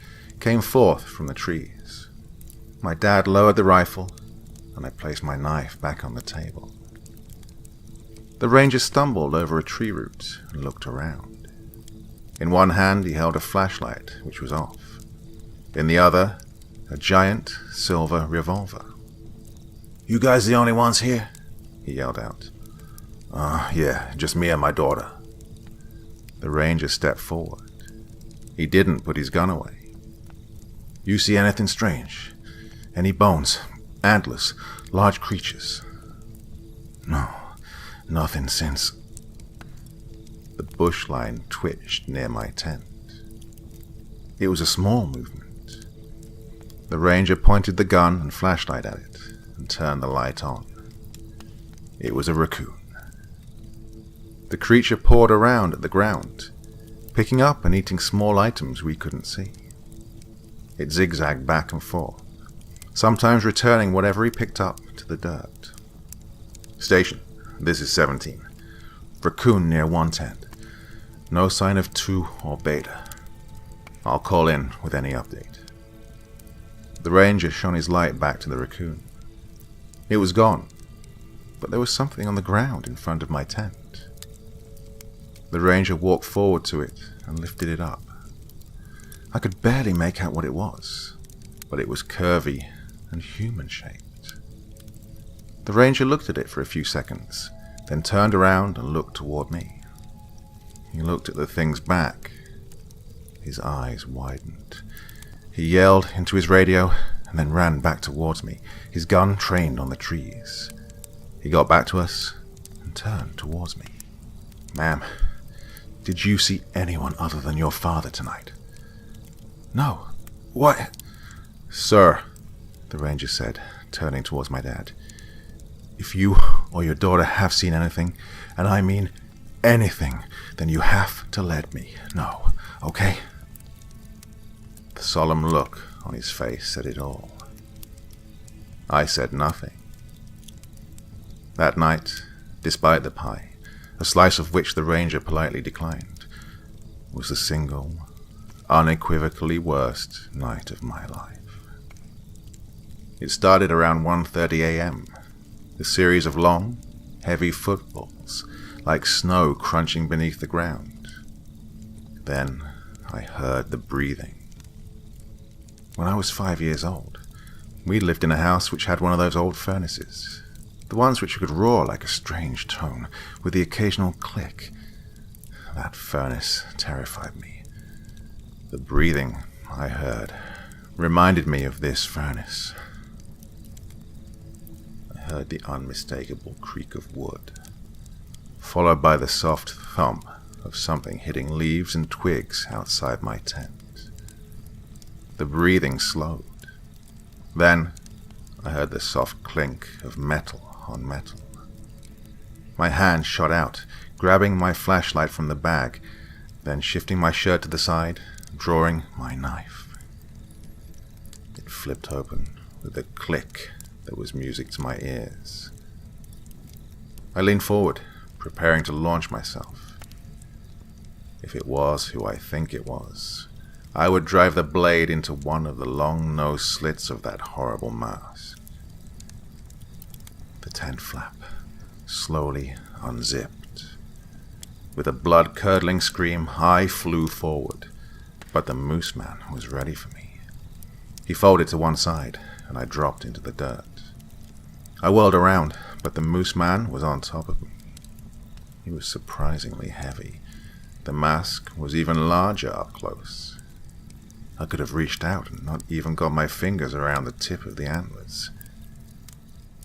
came forth from the trees. My dad lowered the rifle, and I placed my knife back on the table. The ranger stumbled over a tree root and looked around. In one hand he held a flashlight, which was off. In the other, a giant silver revolver. "You guys the only ones here?" he yelled out. Yeah, just me and my daughter." The ranger stepped forward. He didn't put his gun away. "You see anything strange? Any bones, antlers, large creatures?" "No, nothing since..." The bush line twitched near my tent. It was a small movement. The ranger pointed the gun and flashlight at it and turned the light on. It was a raccoon. The creature pawed around at the ground, picking up and eating small items we couldn't see. It zigzagged back and forth, sometimes returning whatever he picked up to the dirt. "Station, this is 17. Raccoon near 1 tent. No sign of 2 or Beta. I'll call in with any update. The ranger shone his light back to the raccoon. It was gone, but there was something on the ground in front of my tent. The ranger walked forward to it and lifted it up. I could barely make out what it was, but it was curvy and human-shaped. The ranger looked at it for a few seconds, then turned around and looked toward me. He looked at the thing's back. His eyes widened. He yelled into his radio and then ran back towards me, his gun trained on the trees. He got back to us and turned towards me. "Ma'am, did you see anyone other than your father tonight?" "No. What?" "Sir," the ranger said, turning towards my dad, "if you or your daughter have seen anything, and I mean anything, then you have to let me know, okay?" The solemn look on his face said it all. I said nothing. That night, despite the pie, a slice of which the ranger politely declined, was the single, unequivocally worst night of my life. It started around 1:30 a.m., a series of long, heavy footfalls, like snow crunching beneath the ground. Then I heard the breathing. When I was 5 years old, we lived in a house which had one of those old furnaces, the ones which could roar like a strange tone, with the occasional click. That furnace terrified me. The breathing I heard reminded me of this furnace. I heard the unmistakable creak of wood, followed by the soft thump of something hitting leaves and twigs outside my tent. The breathing slowed. Then I heard the soft clink of metal on metal. My hand shot out, grabbing my flashlight from the bag, then shifting my shirt to the side, drawing my knife. It flipped open with a click that was music to my ears. I leaned forward, preparing to launch myself. If it was who I think it was, I would drive the blade into one of the long nose slits of that horrible mask. The tent flap slowly unzipped. With a blood-curdling scream, I flew forward, but the moose man was ready for me. He folded to one side, and I dropped into the dirt. I whirled around, but the moose man was on top of me. He was surprisingly heavy. The mask was even larger up close. I could have reached out and not even got my fingers around the tip of the antlers.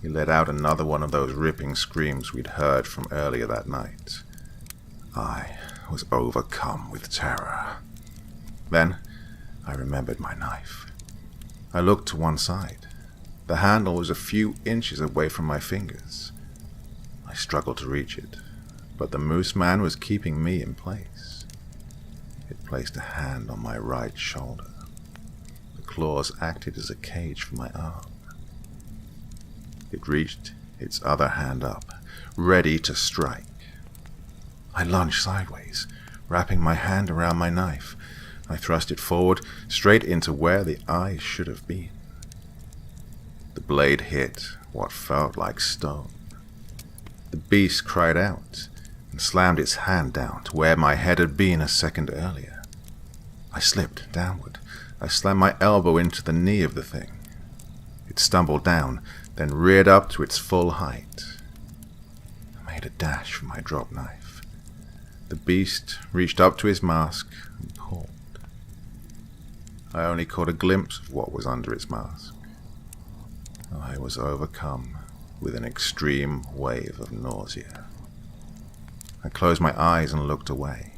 He let out another one of those ripping screams we'd heard from earlier that night. I was overcome with terror. Then I remembered my knife. I looked to one side. The handle was a few inches away from my fingers. I struggled to reach it, but the moose man was keeping me in place. It placed a hand on my right shoulder. The claws acted as a cage for my arm. It reached its other hand up, ready to strike. I lunged sideways, wrapping my hand around my knife. I thrust it forward, straight into where the eye should have been. The blade hit what felt like stone. The beast cried out and slammed its hand down to where my head had been a second earlier. I slipped downward. I slammed my elbow into the knee of the thing. It stumbled down, then reared up to its full height. I made a dash for my drop knife. The beast reached up to his mask and pulled. I only caught a glimpse of what was under its mask. I was overcome with an extreme wave of nausea. I closed my eyes and looked away.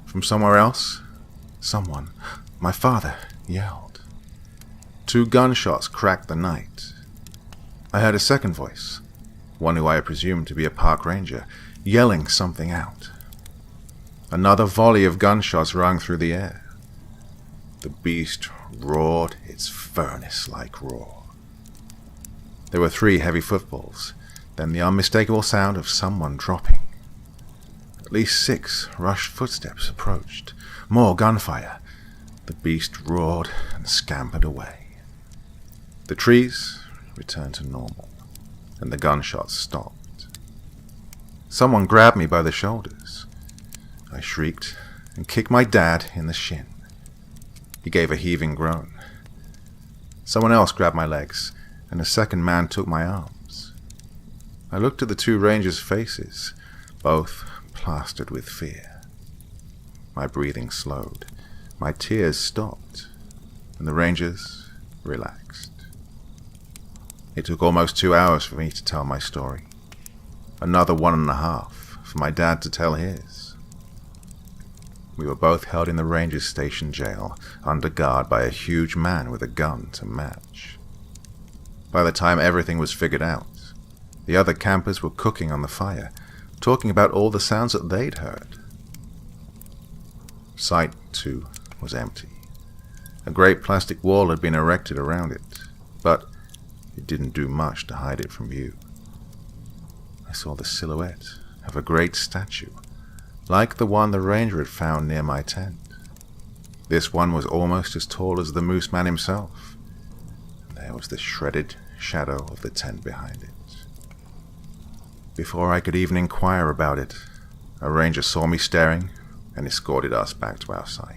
From somewhere else, someone, my father, yelled. 2 gunshots cracked the night. I heard a second voice, one who I presumed to be a park ranger, yelling something out. Another volley of gunshots rang through the air. The beast roared its furnace-like roar. There were 3 heavy footfalls, then the unmistakable sound of someone dropping. At least 6 rushed footsteps approached. More gunfire. The beast roared and scampered away. The trees returned to normal, and the gunshots stopped. Someone grabbed me by the shoulders. I shrieked and kicked my dad in the shin. He gave a heaving groan. Someone else grabbed my legs, and a second man took my arms. I looked at the 2 rangers' faces, both plastered with fear. My breathing slowed, my tears stopped, and the rangers relaxed. It took almost 2 hours for me to tell my story. Another 1.5 for my dad to tell his. We were both held in the Rangers Station jail, under guard by a huge man with a gun to match. By the time everything was figured out, the other campers were cooking on the fire, talking about all the sounds that they'd heard. Site 2 was empty. A great plastic wall had been erected around it, but it didn't do much to hide it from view. I saw the silhouette of a great statue, like the one the ranger had found near my tent. This one was almost as tall as the moose man himself. There was the shredded shadow of the tent behind it. Before I could even inquire about it, a ranger saw me staring and escorted us back to our site.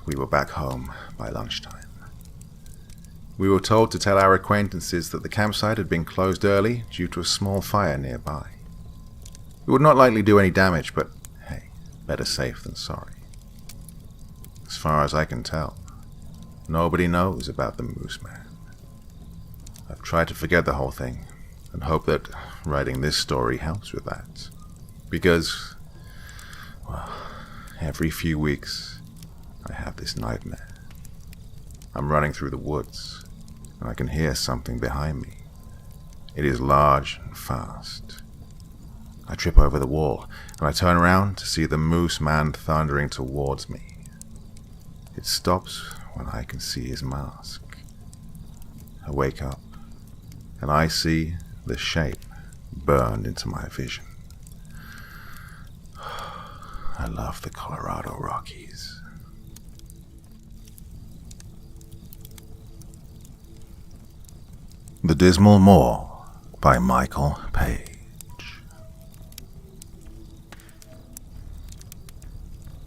We were back home by lunchtime. We were told to tell our acquaintances that the campsite had been closed early due to a small fire nearby. It would not likely do any damage, but hey, better safe than sorry. As far as I can tell, nobody knows about the Moose Man. I've tried to forget the whole thing, and hope that writing this story helps with that. Because, well, every few weeks, I have this nightmare. I'm running through the woods, and I can hear something behind me. It is large and fast. I trip over the wall, and I turn around to see the Moose Man thundering towards me. It stops when I can see his mask. I wake up, and I see the shape burned into my vision. I love the Colorado Rockies. The Dismal Moor by Michael Page.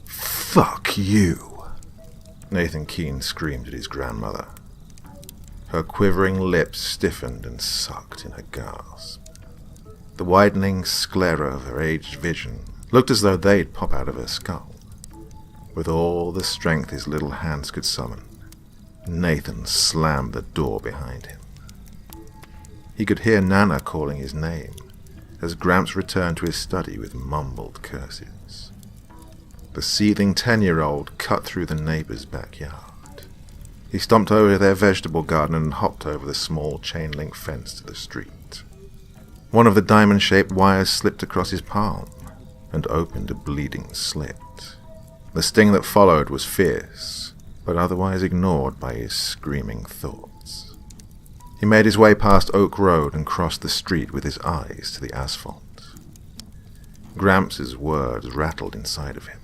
Fuck you! Nathan Keene screamed at his grandmother. Her quivering lips stiffened and sucked in a gasp. The widening sclera of her aged vision looked as though they'd pop out of her skull. With all the strength his little hands could summon, Nathan slammed the door behind him. He could hear Nana calling his name as Gramps returned to his study with mumbled curses. The seething 10-year-old cut through the neighbor's backyard. He stomped over their vegetable garden and hopped over the small chain-link fence to the street. One of the diamond-shaped wires slipped across his palm and opened a bleeding slit. The sting that followed was fierce, but otherwise ignored by his screaming thoughts. He made his way past Oak Road and crossed the street with his eyes to the asphalt. Gramps' words rattled inside of him,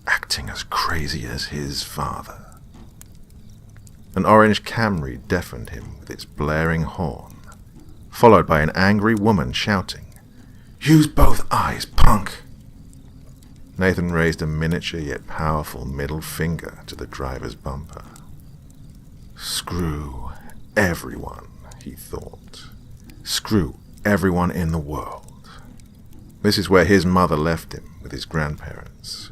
acting as crazy as his father. An orange Camry deafened him with its blaring horn, followed by an angry woman shouting, "Use both eyes, punk!" Nathan raised a miniature yet powerful middle finger to the driver's bumper. Screw everyone, he thought. Screw everyone in the world. This is where his mother left him with his grandparents,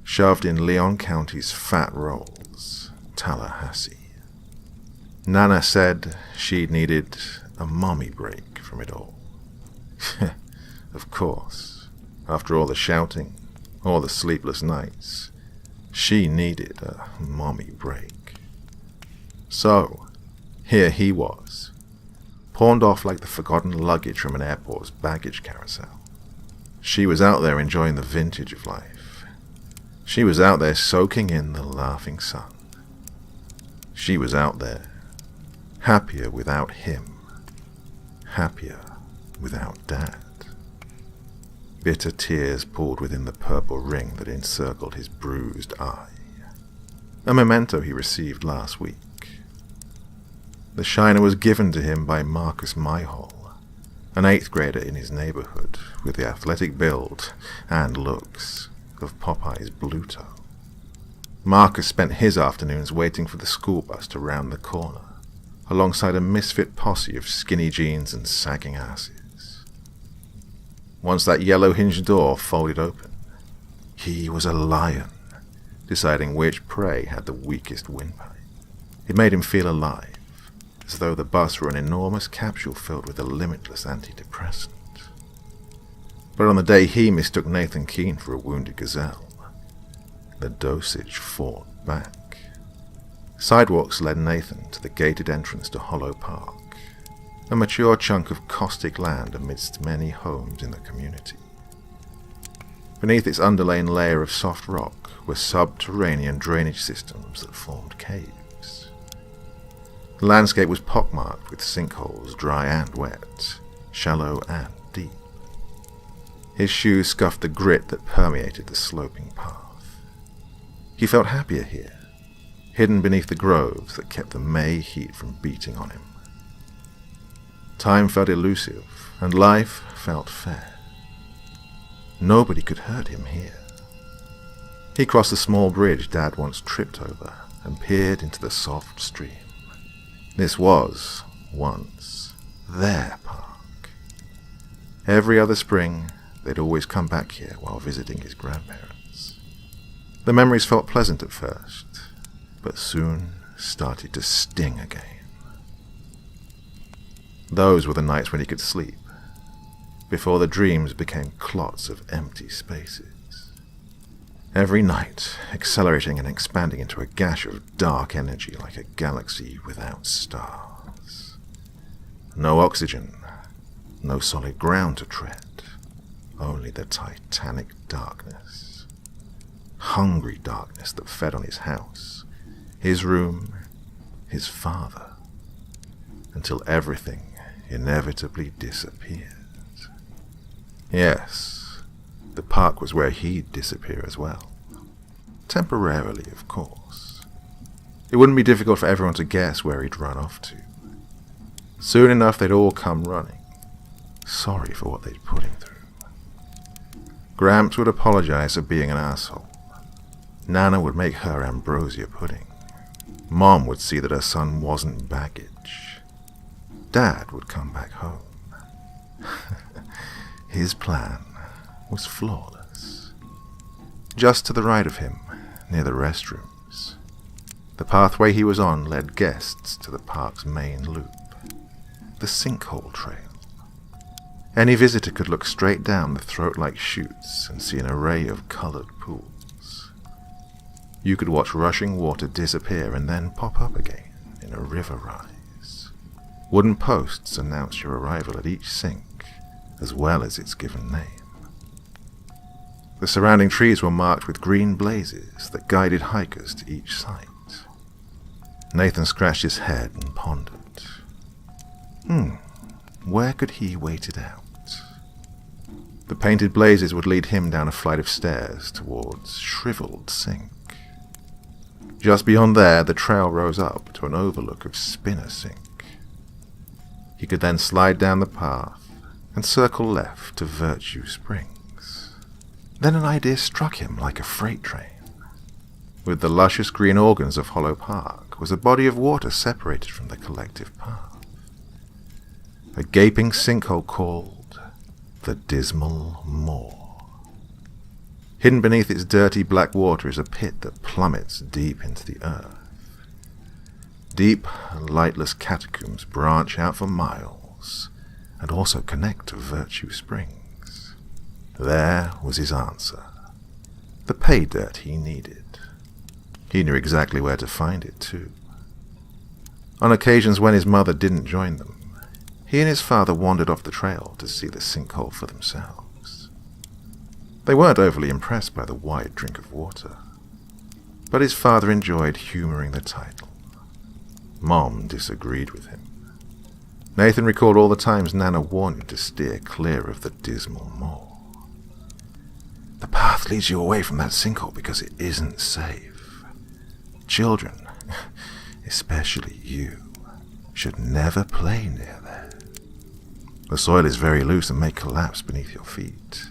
shoved in Leon County's Fat Rolls, Tallahassee. Nana said she needed a mommy break from it all. Of course, after all the shouting, all the sleepless nights, she needed a mommy break. So, here he was, pawned off like the forgotten luggage from an airport's baggage carousel. She was out there enjoying the vintage of life. She was out there soaking in the laughing sun. She was out there, happier without him, happier without Dad. Bitter tears pooled within the purple ring that encircled his bruised eye. A memento he received last week. The shiner was given to him by Marcus Myhol, an 8th grader in his neighborhood with the athletic build and looks of Popeye's Bluto. Marcus spent his afternoons waiting for the school bus to round the corner, alongside a misfit posse of skinny jeans and sagging asses. Once that yellow hinged door folded open, he was a lion, deciding which prey had the weakest windpipe. It made him feel alive, as though the bus were an enormous capsule filled with a limitless antidepressant. But on the day he mistook Nathan Keene for a wounded gazelle, the dosage fought back. Sidewalks led Nathan to the gated entrance to Hollow Park, a mature chunk of caustic land amidst many homes in the community. Beneath its underlain layer of soft rock were subterranean drainage systems that formed caves. The landscape was pockmarked with sinkholes, dry and wet, shallow and deep. His shoes scuffed the grit that permeated the sloping path. He felt happier here, hidden beneath the groves that kept the May heat from beating on him. Time felt elusive, and life felt fair. Nobody could hurt him here. He crossed the small bridge Dad once tripped over and peered into the soft stream. This was, once, their park. Every other spring, they'd always come back here while visiting his grandparents. The memories felt pleasant at first, but soon started to sting again. Those were the nights when he could sleep, before the dreams became clots of empty spaces. Every night, accelerating and expanding into a gash of dark energy like a galaxy without stars. No oxygen, no solid ground to tread, only the titanic darkness. Hungry darkness that fed on his house, his room, his father, until everything inevitably disappeared. Yes, the park was where he'd disappear as well. Temporarily, of course. It wouldn't be difficult for everyone to guess where he'd run off to. Soon enough they'd all come running, sorry for what they'd put him through. Gramps would apologize for being an asshole. Nana would make her ambrosia pudding. Mom would see that her son wasn't baggage. Dad would come back home. His plan was flawless. Just to the right of him, near the restrooms, the pathway he was on led guests to the park's main loop, the sinkhole trail. Any visitor could look straight down the throat-like chutes and see an array of colored pools. You could watch rushing water disappear and then pop up again in a river rise. Wooden posts announced your arrival at each sink, as well as its given name. The surrounding trees were marked with green blazes that guided hikers to each site. Nathan scratched his head and pondered. Where could he wait it out? The painted blazes would lead him down a flight of stairs towards Shriveled Sink. Just beyond there, the trail rose up to an overlook of Spinner Sink. He could then slide down the path and circle left to Virtue Springs. Then an idea struck him like a freight train. With the luscious green organs of Hollow Park was a body of water separated from the collective path. A gaping sinkhole called the Dismal Moor. Hidden beneath its dirty black water is a pit that plummets deep into the earth. Deep, lightless catacombs branch out for miles and also connect to Virtue Springs. There was his answer. The pay dirt he needed. He knew exactly where to find it, too. On occasions when his mother didn't join them, he and his father wandered off the trail to see the sinkhole for themselves. They weren't overly impressed by the wide drink of water, but his father enjoyed humoring the title. Mom disagreed with him. Nathan recalled all the times Nana warned him to steer clear of the Dismal Moor. The path leads you away from that sinkhole because it isn't safe. Children, especially you, should never play near there. The soil is very loose and may collapse beneath your feet.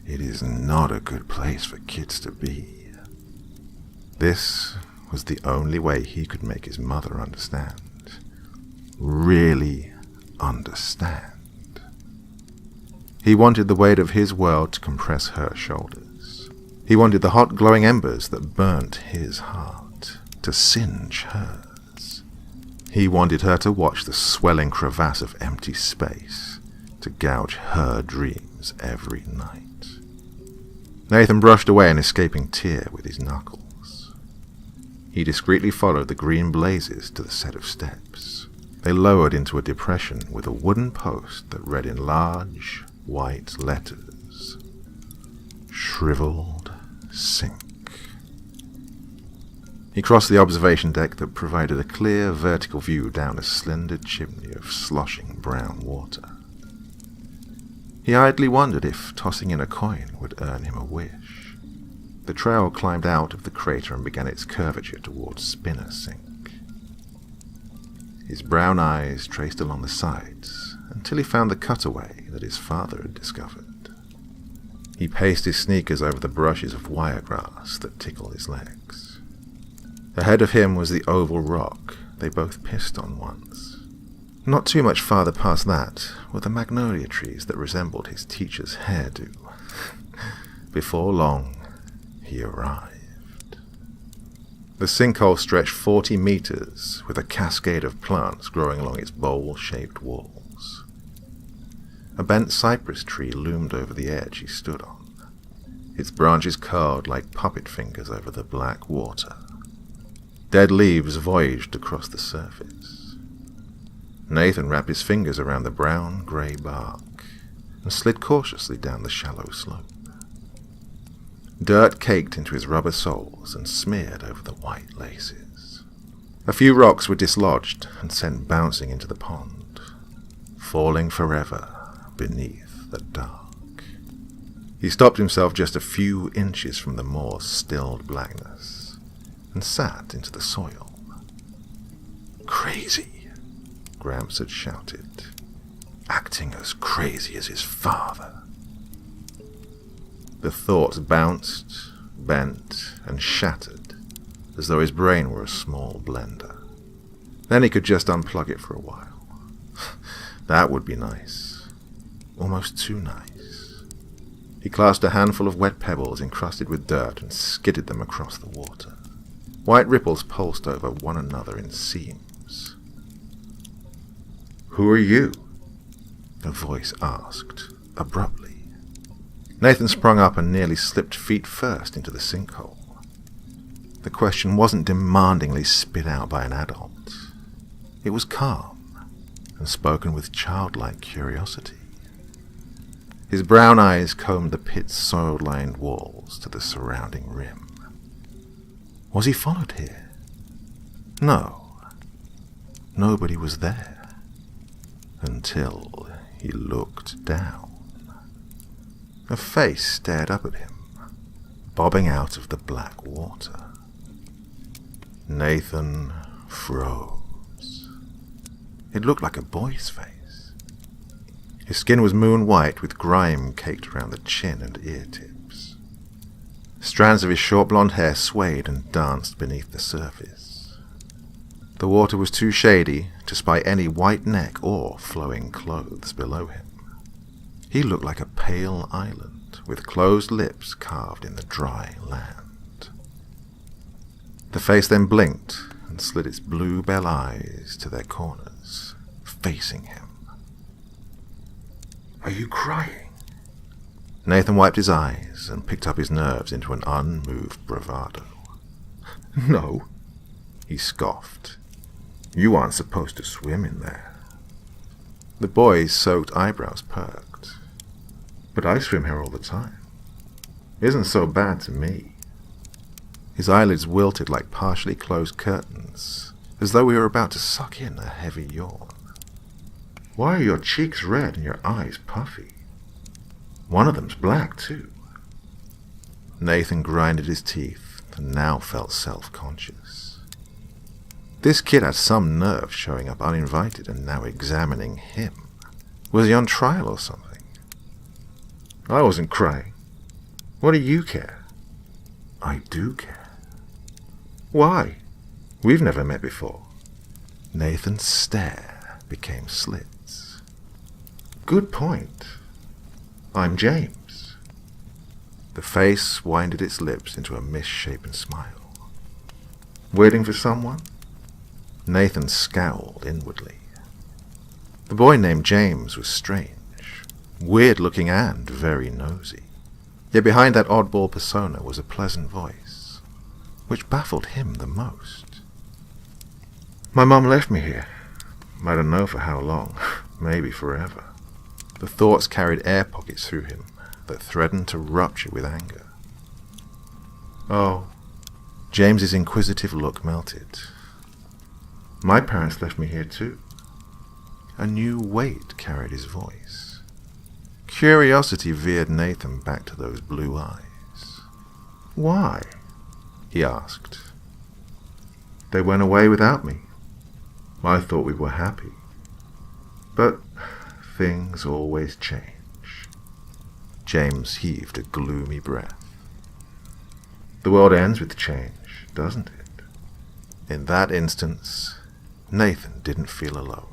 It is not a good place for kids to be. This was the only way he could make his mother understand. Really understand. He wanted the weight of his world to compress her shoulders. He wanted the hot glowing embers that burnt his heart to singe hers. He wanted her to watch the swelling crevasse of empty space to gouge her dreams every night. Nathan brushed away an escaping tear with his knuckles. He discreetly followed the green blazes to the set of steps. They lowered into a depression with a wooden post that read in large, white letters, "Shriveled Sink." He crossed the observation deck that provided a clear vertical view down a slender chimney of sloshing brown water. He idly wondered if tossing in a coin would earn him a wish. The trail climbed out of the crater and began its curvature towards Spinner Sink. His brown eyes traced along the sides until he found the cutaway that his father had discovered. He paced his sneakers over the brushes of wiregrass that tickled his legs. Ahead of him was the oval rock they both pissed on once. Not too much farther past that were the magnolia trees that resembled his teacher's hairdo. Before long, he arrived. The sinkhole stretched 40 meters, with a cascade of plants growing along its bowl-shaped walls. A bent cypress tree loomed over the edge he stood on. Its branches curled like puppet fingers over the black water. Dead leaves voyaged across the surface. Nathan wrapped his fingers around the brown-grey bark and slid cautiously down the shallow slope. Dirt caked into his rubber soles and smeared over the white laces. A few rocks were dislodged and sent bouncing into the pond, falling forever beneath the dark. He stopped himself just a few inches from the moor's stilled blackness and sat into the soil. "Crazy," Gramps had shouted, acting as crazy as his father. The thoughts bounced, bent, and shattered, as though his brain were a small blender. Then he could just unplug it for a while. That would be nice. Almost too nice. He clasped a handful of wet pebbles encrusted with dirt and skidded them across the water. White ripples pulsed over one another in seams. "Who are you?" a voice asked, abruptly. Nathan sprung up and nearly slipped feet first into the sinkhole. The question wasn't demandingly spit out by an adult. It was calm and spoken with childlike curiosity. His brown eyes combed the pit's soil-lined walls to the surrounding rim. Was he followed here? No. Nobody was there. Until he looked down. A face stared up at him, bobbing out of the black water. Nathan froze. It looked like a boy's face. His skin was moon-white with grime caked around the chin and ear tips. Strands of his short blonde hair swayed and danced beneath the surface. The water was too shady to spy any white neck or flowing clothes below him. He looked like a pale island with closed lips carved in the dry land. The face then blinked and slid its bluebell eyes to their corners, facing him. "Are you crying?" Nathan wiped his eyes and picked up his nerves into an unmoved bravado. "No," he scoffed. "You aren't supposed to swim in there." The boy's soaked eyebrows perked. "But I swim here all the time. Isn't so bad to me." His eyelids wilted like partially closed curtains, as though he were about to suck in a heavy yawn. "Why are your cheeks red and your eyes puffy? One of them's black, too." Nathan grinded his teeth and now felt self-conscious. This kid had some nerve showing up uninvited and now examining him. Was he on trial or something? I wasn't crying. What do you care? I do care. Why? We've never met before. Nathan's stare became slits. Good point. I'm James. The face winded its lips into a misshapen smile. Waiting for someone? Nathan scowled inwardly. The boy named James was strange, weird-looking and very nosy. Yet behind that oddball persona was a pleasant voice, which baffled him the most. My mum left me here. I don't know for how long, maybe forever. The thoughts carried air pockets through him that threatened to rupture with anger. Oh, James's inquisitive look melted. My parents left me here too. A new weight carried his voice. Curiosity veered Nathan back to those blue eyes. Why? He asked. They went away without me. I thought we were happy. But things always change. James heaved a gloomy breath. The world ends with change, doesn't it? In that instance, Nathan didn't feel alone,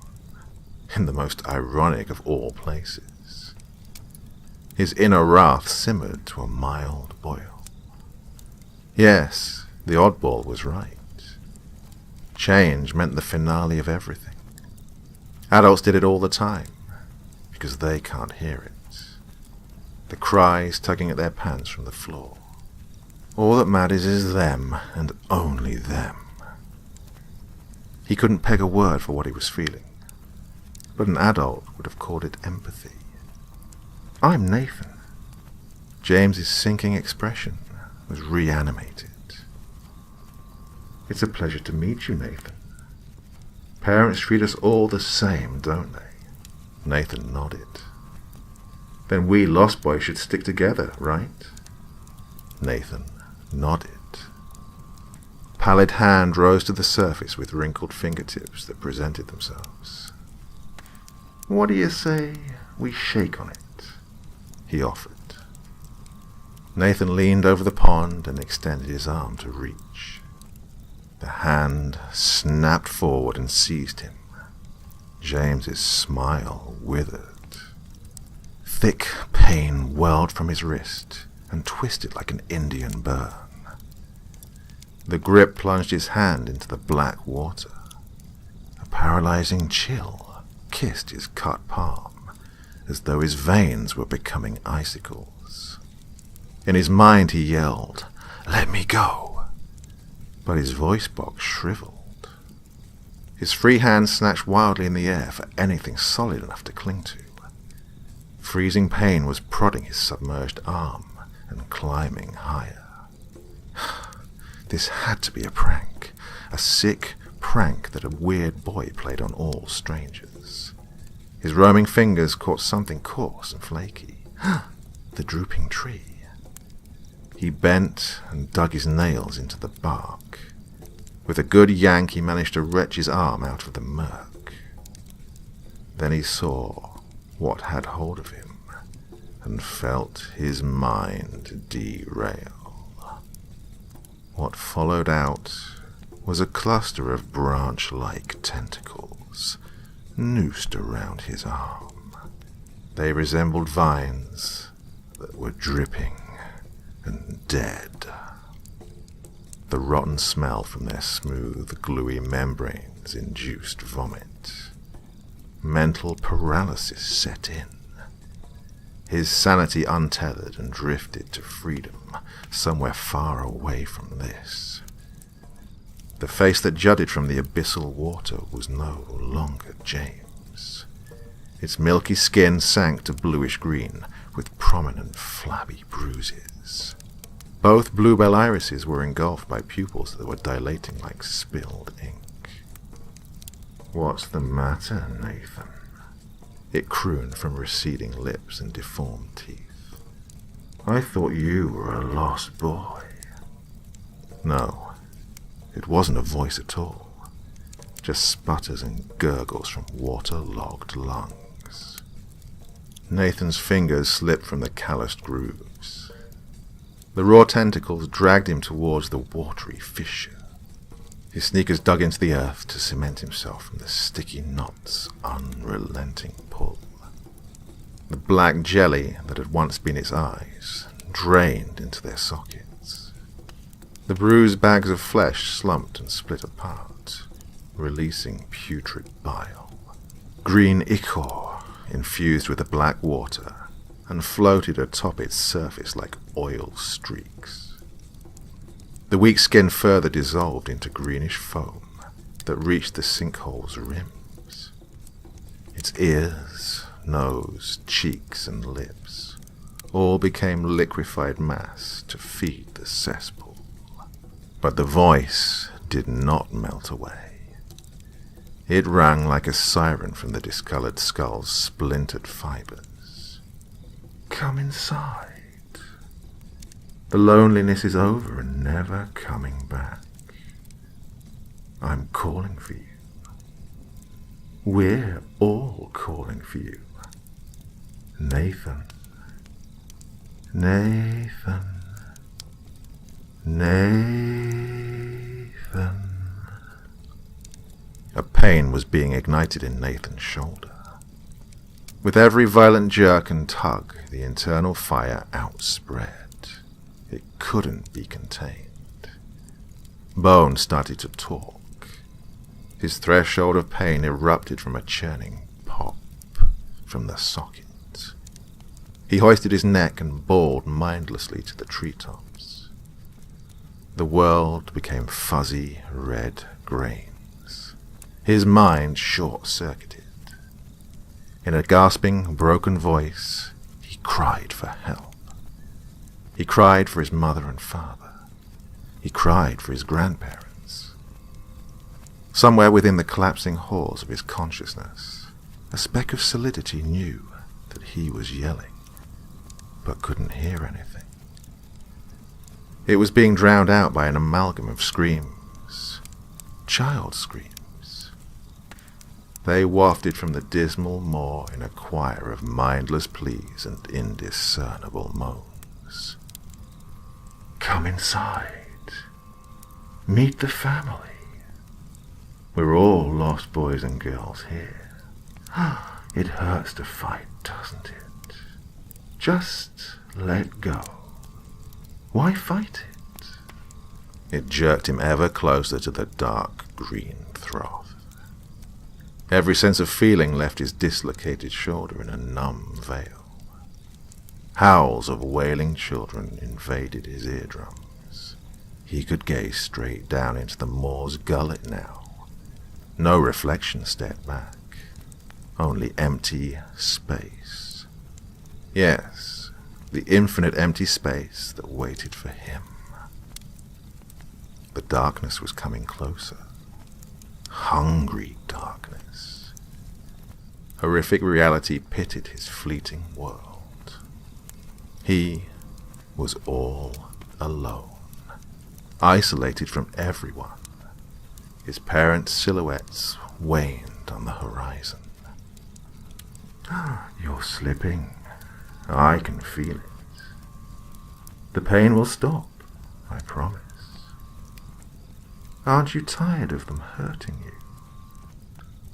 in the most ironic of all places. His inner wrath simmered to a mild boil. Yes, the oddball was right. Change meant the finale of everything. Adults did it all the time, because they can't hear it. The cries tugging at their pants from the floor. All that matters is them, and only them. He couldn't peg a word for what he was feeling, but an adult would have called it empathy. I'm Nathan. James's sinking expression was reanimated. It's a pleasure to meet you, Nathan. Parents treat us all the same, don't they? Nathan nodded. Then we Lost Boys should stick together, right? Nathan nodded. Pallid hand rose to the surface with wrinkled fingertips that presented themselves. What do you say we shake on it? He offered. Nathan leaned over the pond and extended his arm to reach. The hand snapped forward and seized him. James's smile withered. Thick pain whirled from his wrist and twisted like an Indian burn. The grip plunged his hand into the black water. A paralyzing chill kissed his cut palm, as though his veins were becoming icicles. In his mind he yelled, "Let me go!" But his voice box shriveled. His free hand snatched wildly in the air for anything solid enough to cling to. Freezing pain was prodding his submerged arm and climbing higher. This had to be a prank, a sick prank that a weird boy played on all strangers. His roaming fingers caught something coarse and flaky. The drooping tree. He bent and dug his nails into the bark. With a good yank, he managed to wrench his arm out of the murk. Then he saw what had hold of him and felt his mind derail. What followed out was a cluster of branch-like tentacles noosed around his arm. They resembled vines that were dripping and dead. The rotten smell from their smooth, gluey membranes induced vomit. Mental paralysis set in. His sanity untethered and drifted to freedom, somewhere far away from this. The face that jutted from the abyssal water was no longer James. Its milky skin sank to bluish green, with prominent flabby bruises. Both bluebell irises were engulfed by pupils that were dilating like spilled ink. "What's the matter, Nathan?" It crooned from receding lips and deformed teeth. I thought you were a lost boy." No, it wasn't a voice at all. Just sputters and gurgles from water-logged lungs. Nathan's fingers slipped from the calloused grooves. The raw tentacles dragged him towards the watery fissure. His sneakers dug into the earth to cement himself from the sticky knot's unrelenting pull. The black jelly that had once been its eyes drained into their sockets. The bruised bags of flesh slumped and split apart, releasing putrid bile. Green ichor infused with the black water and floated atop its surface like oil streaks. The weak skin further dissolved into greenish foam that reached the sinkhole's rims. Its ears, nose, cheeks, and lips all became liquefied mass to feed the cesspool. But the voice did not melt away. It rang like a siren from the discolored skull's splintered fibers. "Come inside. The loneliness is over and never coming back. I'm calling for you. We're all calling for you. Nathan. Nathan. Nathan." A pain was being ignited in Nathan's shoulder. With every violent jerk and tug, the internal fire outspread. It couldn't be contained. Bone started to talk. His threshold of pain erupted from a churning pop from the socket. He hoisted his neck and bawled mindlessly to the treetops. The world became fuzzy red grains. His mind short-circuited. In a gasping, broken voice, he cried for help. He cried for his mother and father. He cried for his grandparents. Somewhere within the collapsing halls of his consciousness, a speck of solidity knew that he was yelling, but couldn't hear anything. It was being drowned out by an amalgam of screams, child screams. They wafted from the dismal moor in a choir of mindless pleas and indiscernible moans. "Come inside. Meet the family. We're all lost boys and girls here. It hurts to fight, doesn't it? Just let go. Why fight it?" It jerked him ever closer to the dark green froth. Every sense of feeling left his dislocated shoulder in a numb veil. Howls of wailing children invaded his eardrums. He could gaze straight down into the moor's gullet now. No reflection stared back. Only empty space. Yes, the infinite empty space that waited for him. The darkness was coming closer. Hungry darkness. Horrific reality pitted his fleeting world. He was all alone, isolated from everyone. His parents' silhouettes waned on the horizon. "You're slipping. I can feel it. The pain will stop, I promise. Aren't you tired of them hurting you?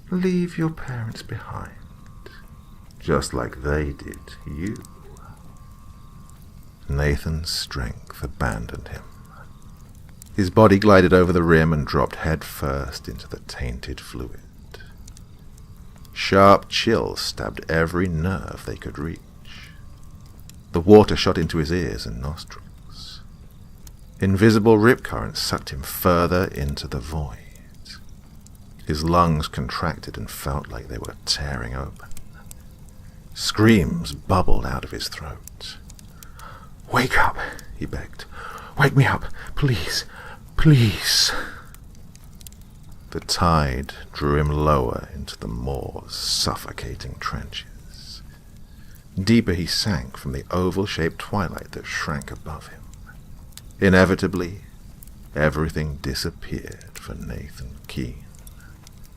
Leave your parents behind, just like they did you." Nathan's strength abandoned him. His body glided over the rim and dropped head first into the tainted fluid. Sharp chills stabbed every nerve they could reach. The water shot into his ears and nostrils. Invisible rip currents sucked him further into the void. His lungs contracted and felt like they were tearing open. Screams bubbled out of his throat. "Wake up," he begged. "Wake me up, please, please." The tide drew him lower into the moor's suffocating trenches. Deeper he sank from the oval-shaped twilight that shrank above him. Inevitably, everything disappeared for Nathan Keene,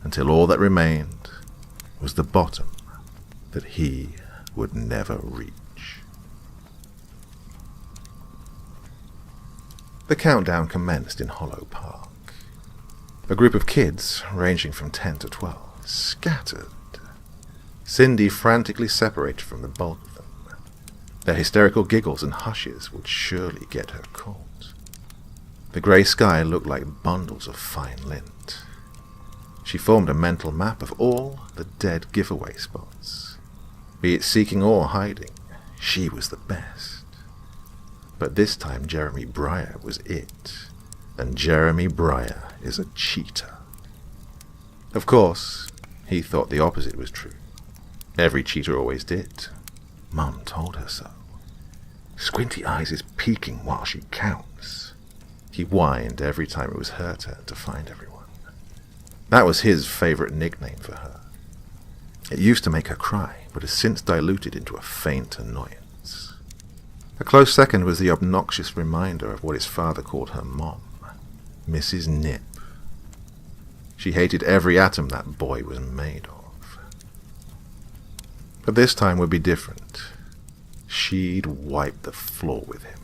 until all that remained was the bottom that he would never reach. The countdown commenced in Hollow Park. A group of kids, ranging from 10 to 12, scattered. Cindy frantically separated from the bulk of them. Their hysterical giggles and hushes would surely get her caught. The grey sky looked like bundles of fine lint. She formed a mental map of all the dead giveaway spots. Be it seeking or hiding, she was the best. But this time Jeremy Breyer was it, and Jeremy Breyer is a cheater. Of course, he thought the opposite was true. Every cheater always did. Mum told her so. Squinty Eyes is peeking while she counts. He whined every time it was her turn to find everyone. That was his favourite nickname for her. It used to make her cry, but has since diluted into a faint annoyance. A close second was the obnoxious reminder of what his father called her mom, Mrs. Nip. She hated every atom that boy was made of. But this time would be different. She'd wipe the floor with him.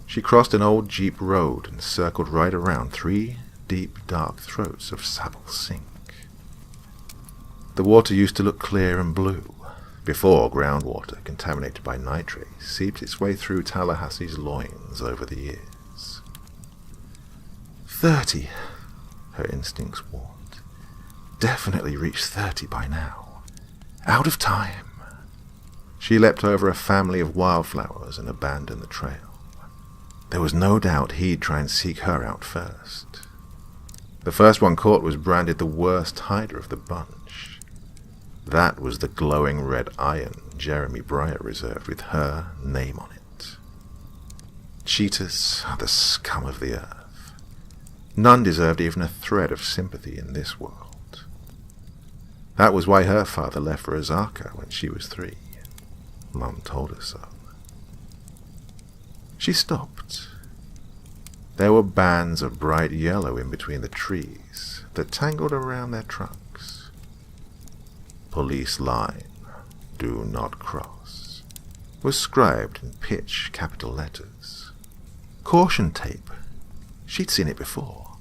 She crossed an old jeep road and circled right around 3 deep, dark throats of Savile Sink. The water used to look clear and blue, before groundwater contaminated by nitrate seeped its way through Tallahassee's loins over the years. 30, her instincts warned. Definitely reached 30 by now. Out of time. She leapt over a family of wildflowers and abandoned the trail. There was no doubt he'd try and seek her out first. The first one caught was branded the worst hider of the bunch. That was the glowing red iron Jeremy Breyer reserved with her name on it. Cheaters are the scum of the earth. None deserved even a thread of sympathy in this world. That was why her father left for Osaka when she was 3. Mum told her so. She stopped. There were bands of bright yellow in between the trees that tangled around their trunks. Police line, do not cross, was scribed in pitch capital letters. Caution tape. She'd seen it before,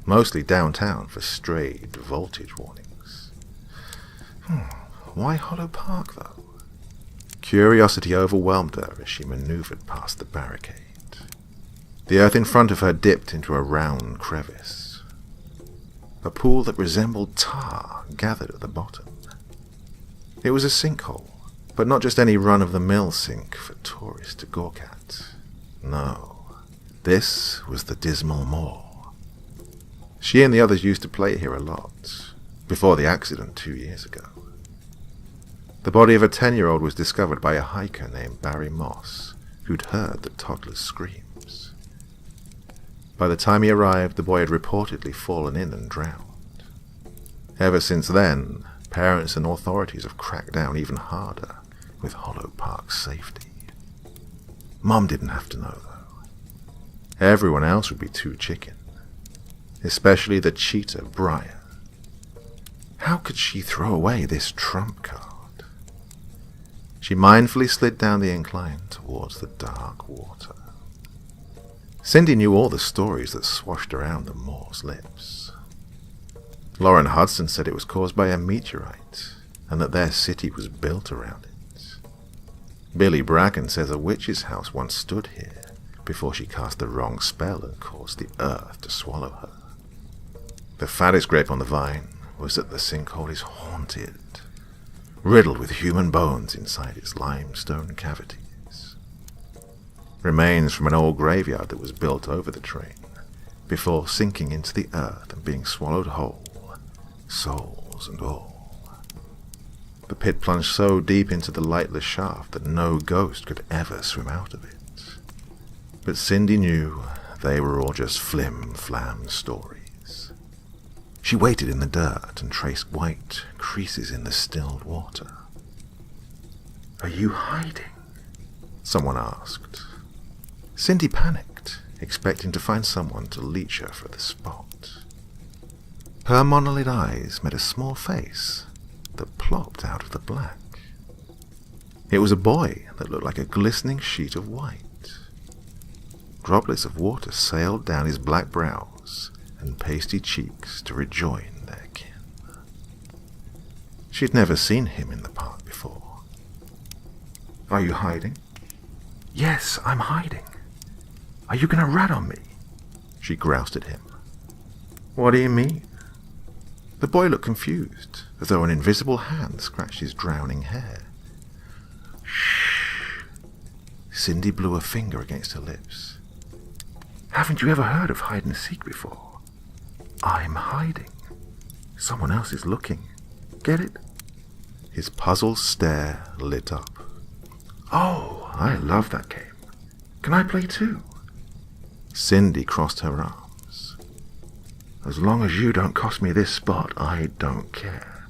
mostly downtown for strayed voltage warnings. Why Hollow Park, though? Curiosity overwhelmed her as she maneuvered past the barricade. The earth in front of her dipped into a round crevice. A pool that resembled tar gathered at the bottom. It was a sinkhole, but not just any run-of-the-mill sink for tourists to gawk at. No, this was the Dismal Moor. She and the others used to play here a lot, before the accident 2 years ago. The body of a 10-year-old was discovered by a hiker named Barry Moss, who'd heard the toddler's screams. By the time he arrived, the boy had reportedly fallen in and drowned. Ever since then, parents and authorities have cracked down even harder with Hollow Park's safety. Mom didn't have to know, though. Everyone else would be too chicken, especially the cheater Breyer. How could she throw away this trump card? She mindfully slid down the incline towards the dark water. Cindy knew all the stories that swashed around the Moor's lips. Lauren Hudson said it was caused by a meteorite, and that their city was built around it. Billy Bracken says a witch's house once stood here before she cast the wrong spell and caused the earth to swallow her. The fattest grape on the vine was that the sinkhole is haunted, riddled with human bones inside its limestone cavities. Remains from an old graveyard that was built over the train before sinking into the earth and being swallowed whole, souls and all. The pit plunged so deep into the lightless shaft that no ghost could ever swim out of it. But Cindy knew they were all just flim-flam stories. She waited in the dirt and traced white creases in the stilled water. Are you hiding? Someone asked. Cindy panicked, expecting to find someone to leech her for the spot. Her monolid eyes met a small face that plopped out of the black. It was a boy that looked like a glistening sheet of white. Droplets of water sailed down his black brows and pasty cheeks to rejoin their kin. She'd never seen him in the park before. Are you hiding? Yes, I'm hiding. Are you going to rat on me? She groused at him. What do you mean? The boy looked confused, as though an invisible hand scratched his drowning hair. Shh. Cindy blew a finger against her lips. Haven't you ever heard of hide and seek before? I'm hiding. Someone else is looking. Get it? His puzzled stare lit up. Oh, I love that game. Can I play too? Cindy crossed her arms. As long as you don't cost me this spot, I don't care.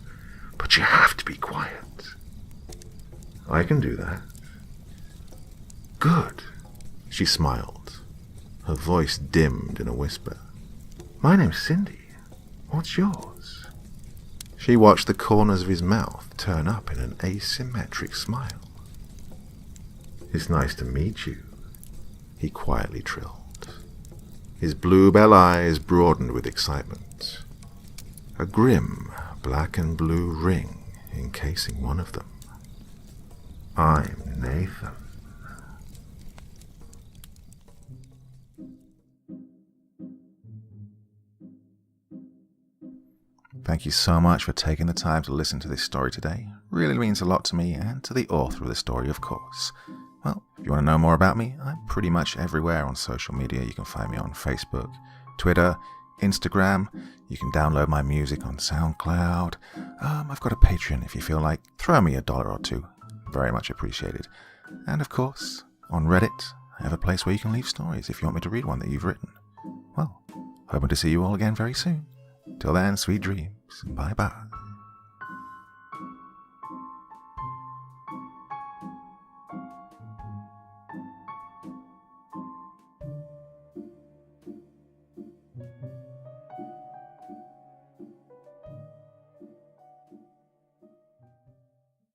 But you have to be quiet. I can do that. Good. She smiled. Her voice dimmed in a whisper. My name's Cindy. What's yours? She watched the corners of his mouth turn up in an asymmetric smile. It's nice to meet you, he quietly trilled. His bluebell eyes broadened with excitement. A grim black and blue ring encasing one of them. I'm Nathan. Thank you so much for taking the time to listen to this story today. Really means a lot to me and to the author of the story, of course. Well, if you want to know more about me, I'm pretty much everywhere on social media. You can find me on Facebook, Twitter, Instagram. You can download my music on SoundCloud. I've got a Patreon if you feel like. Throw me $1 or $2. Very much appreciated. And of course, on Reddit, I have a place where you can leave stories if you want me to read one that you've written. Well, hoping to see you all again very soon. Till then, sweet dreams. Bye-bye.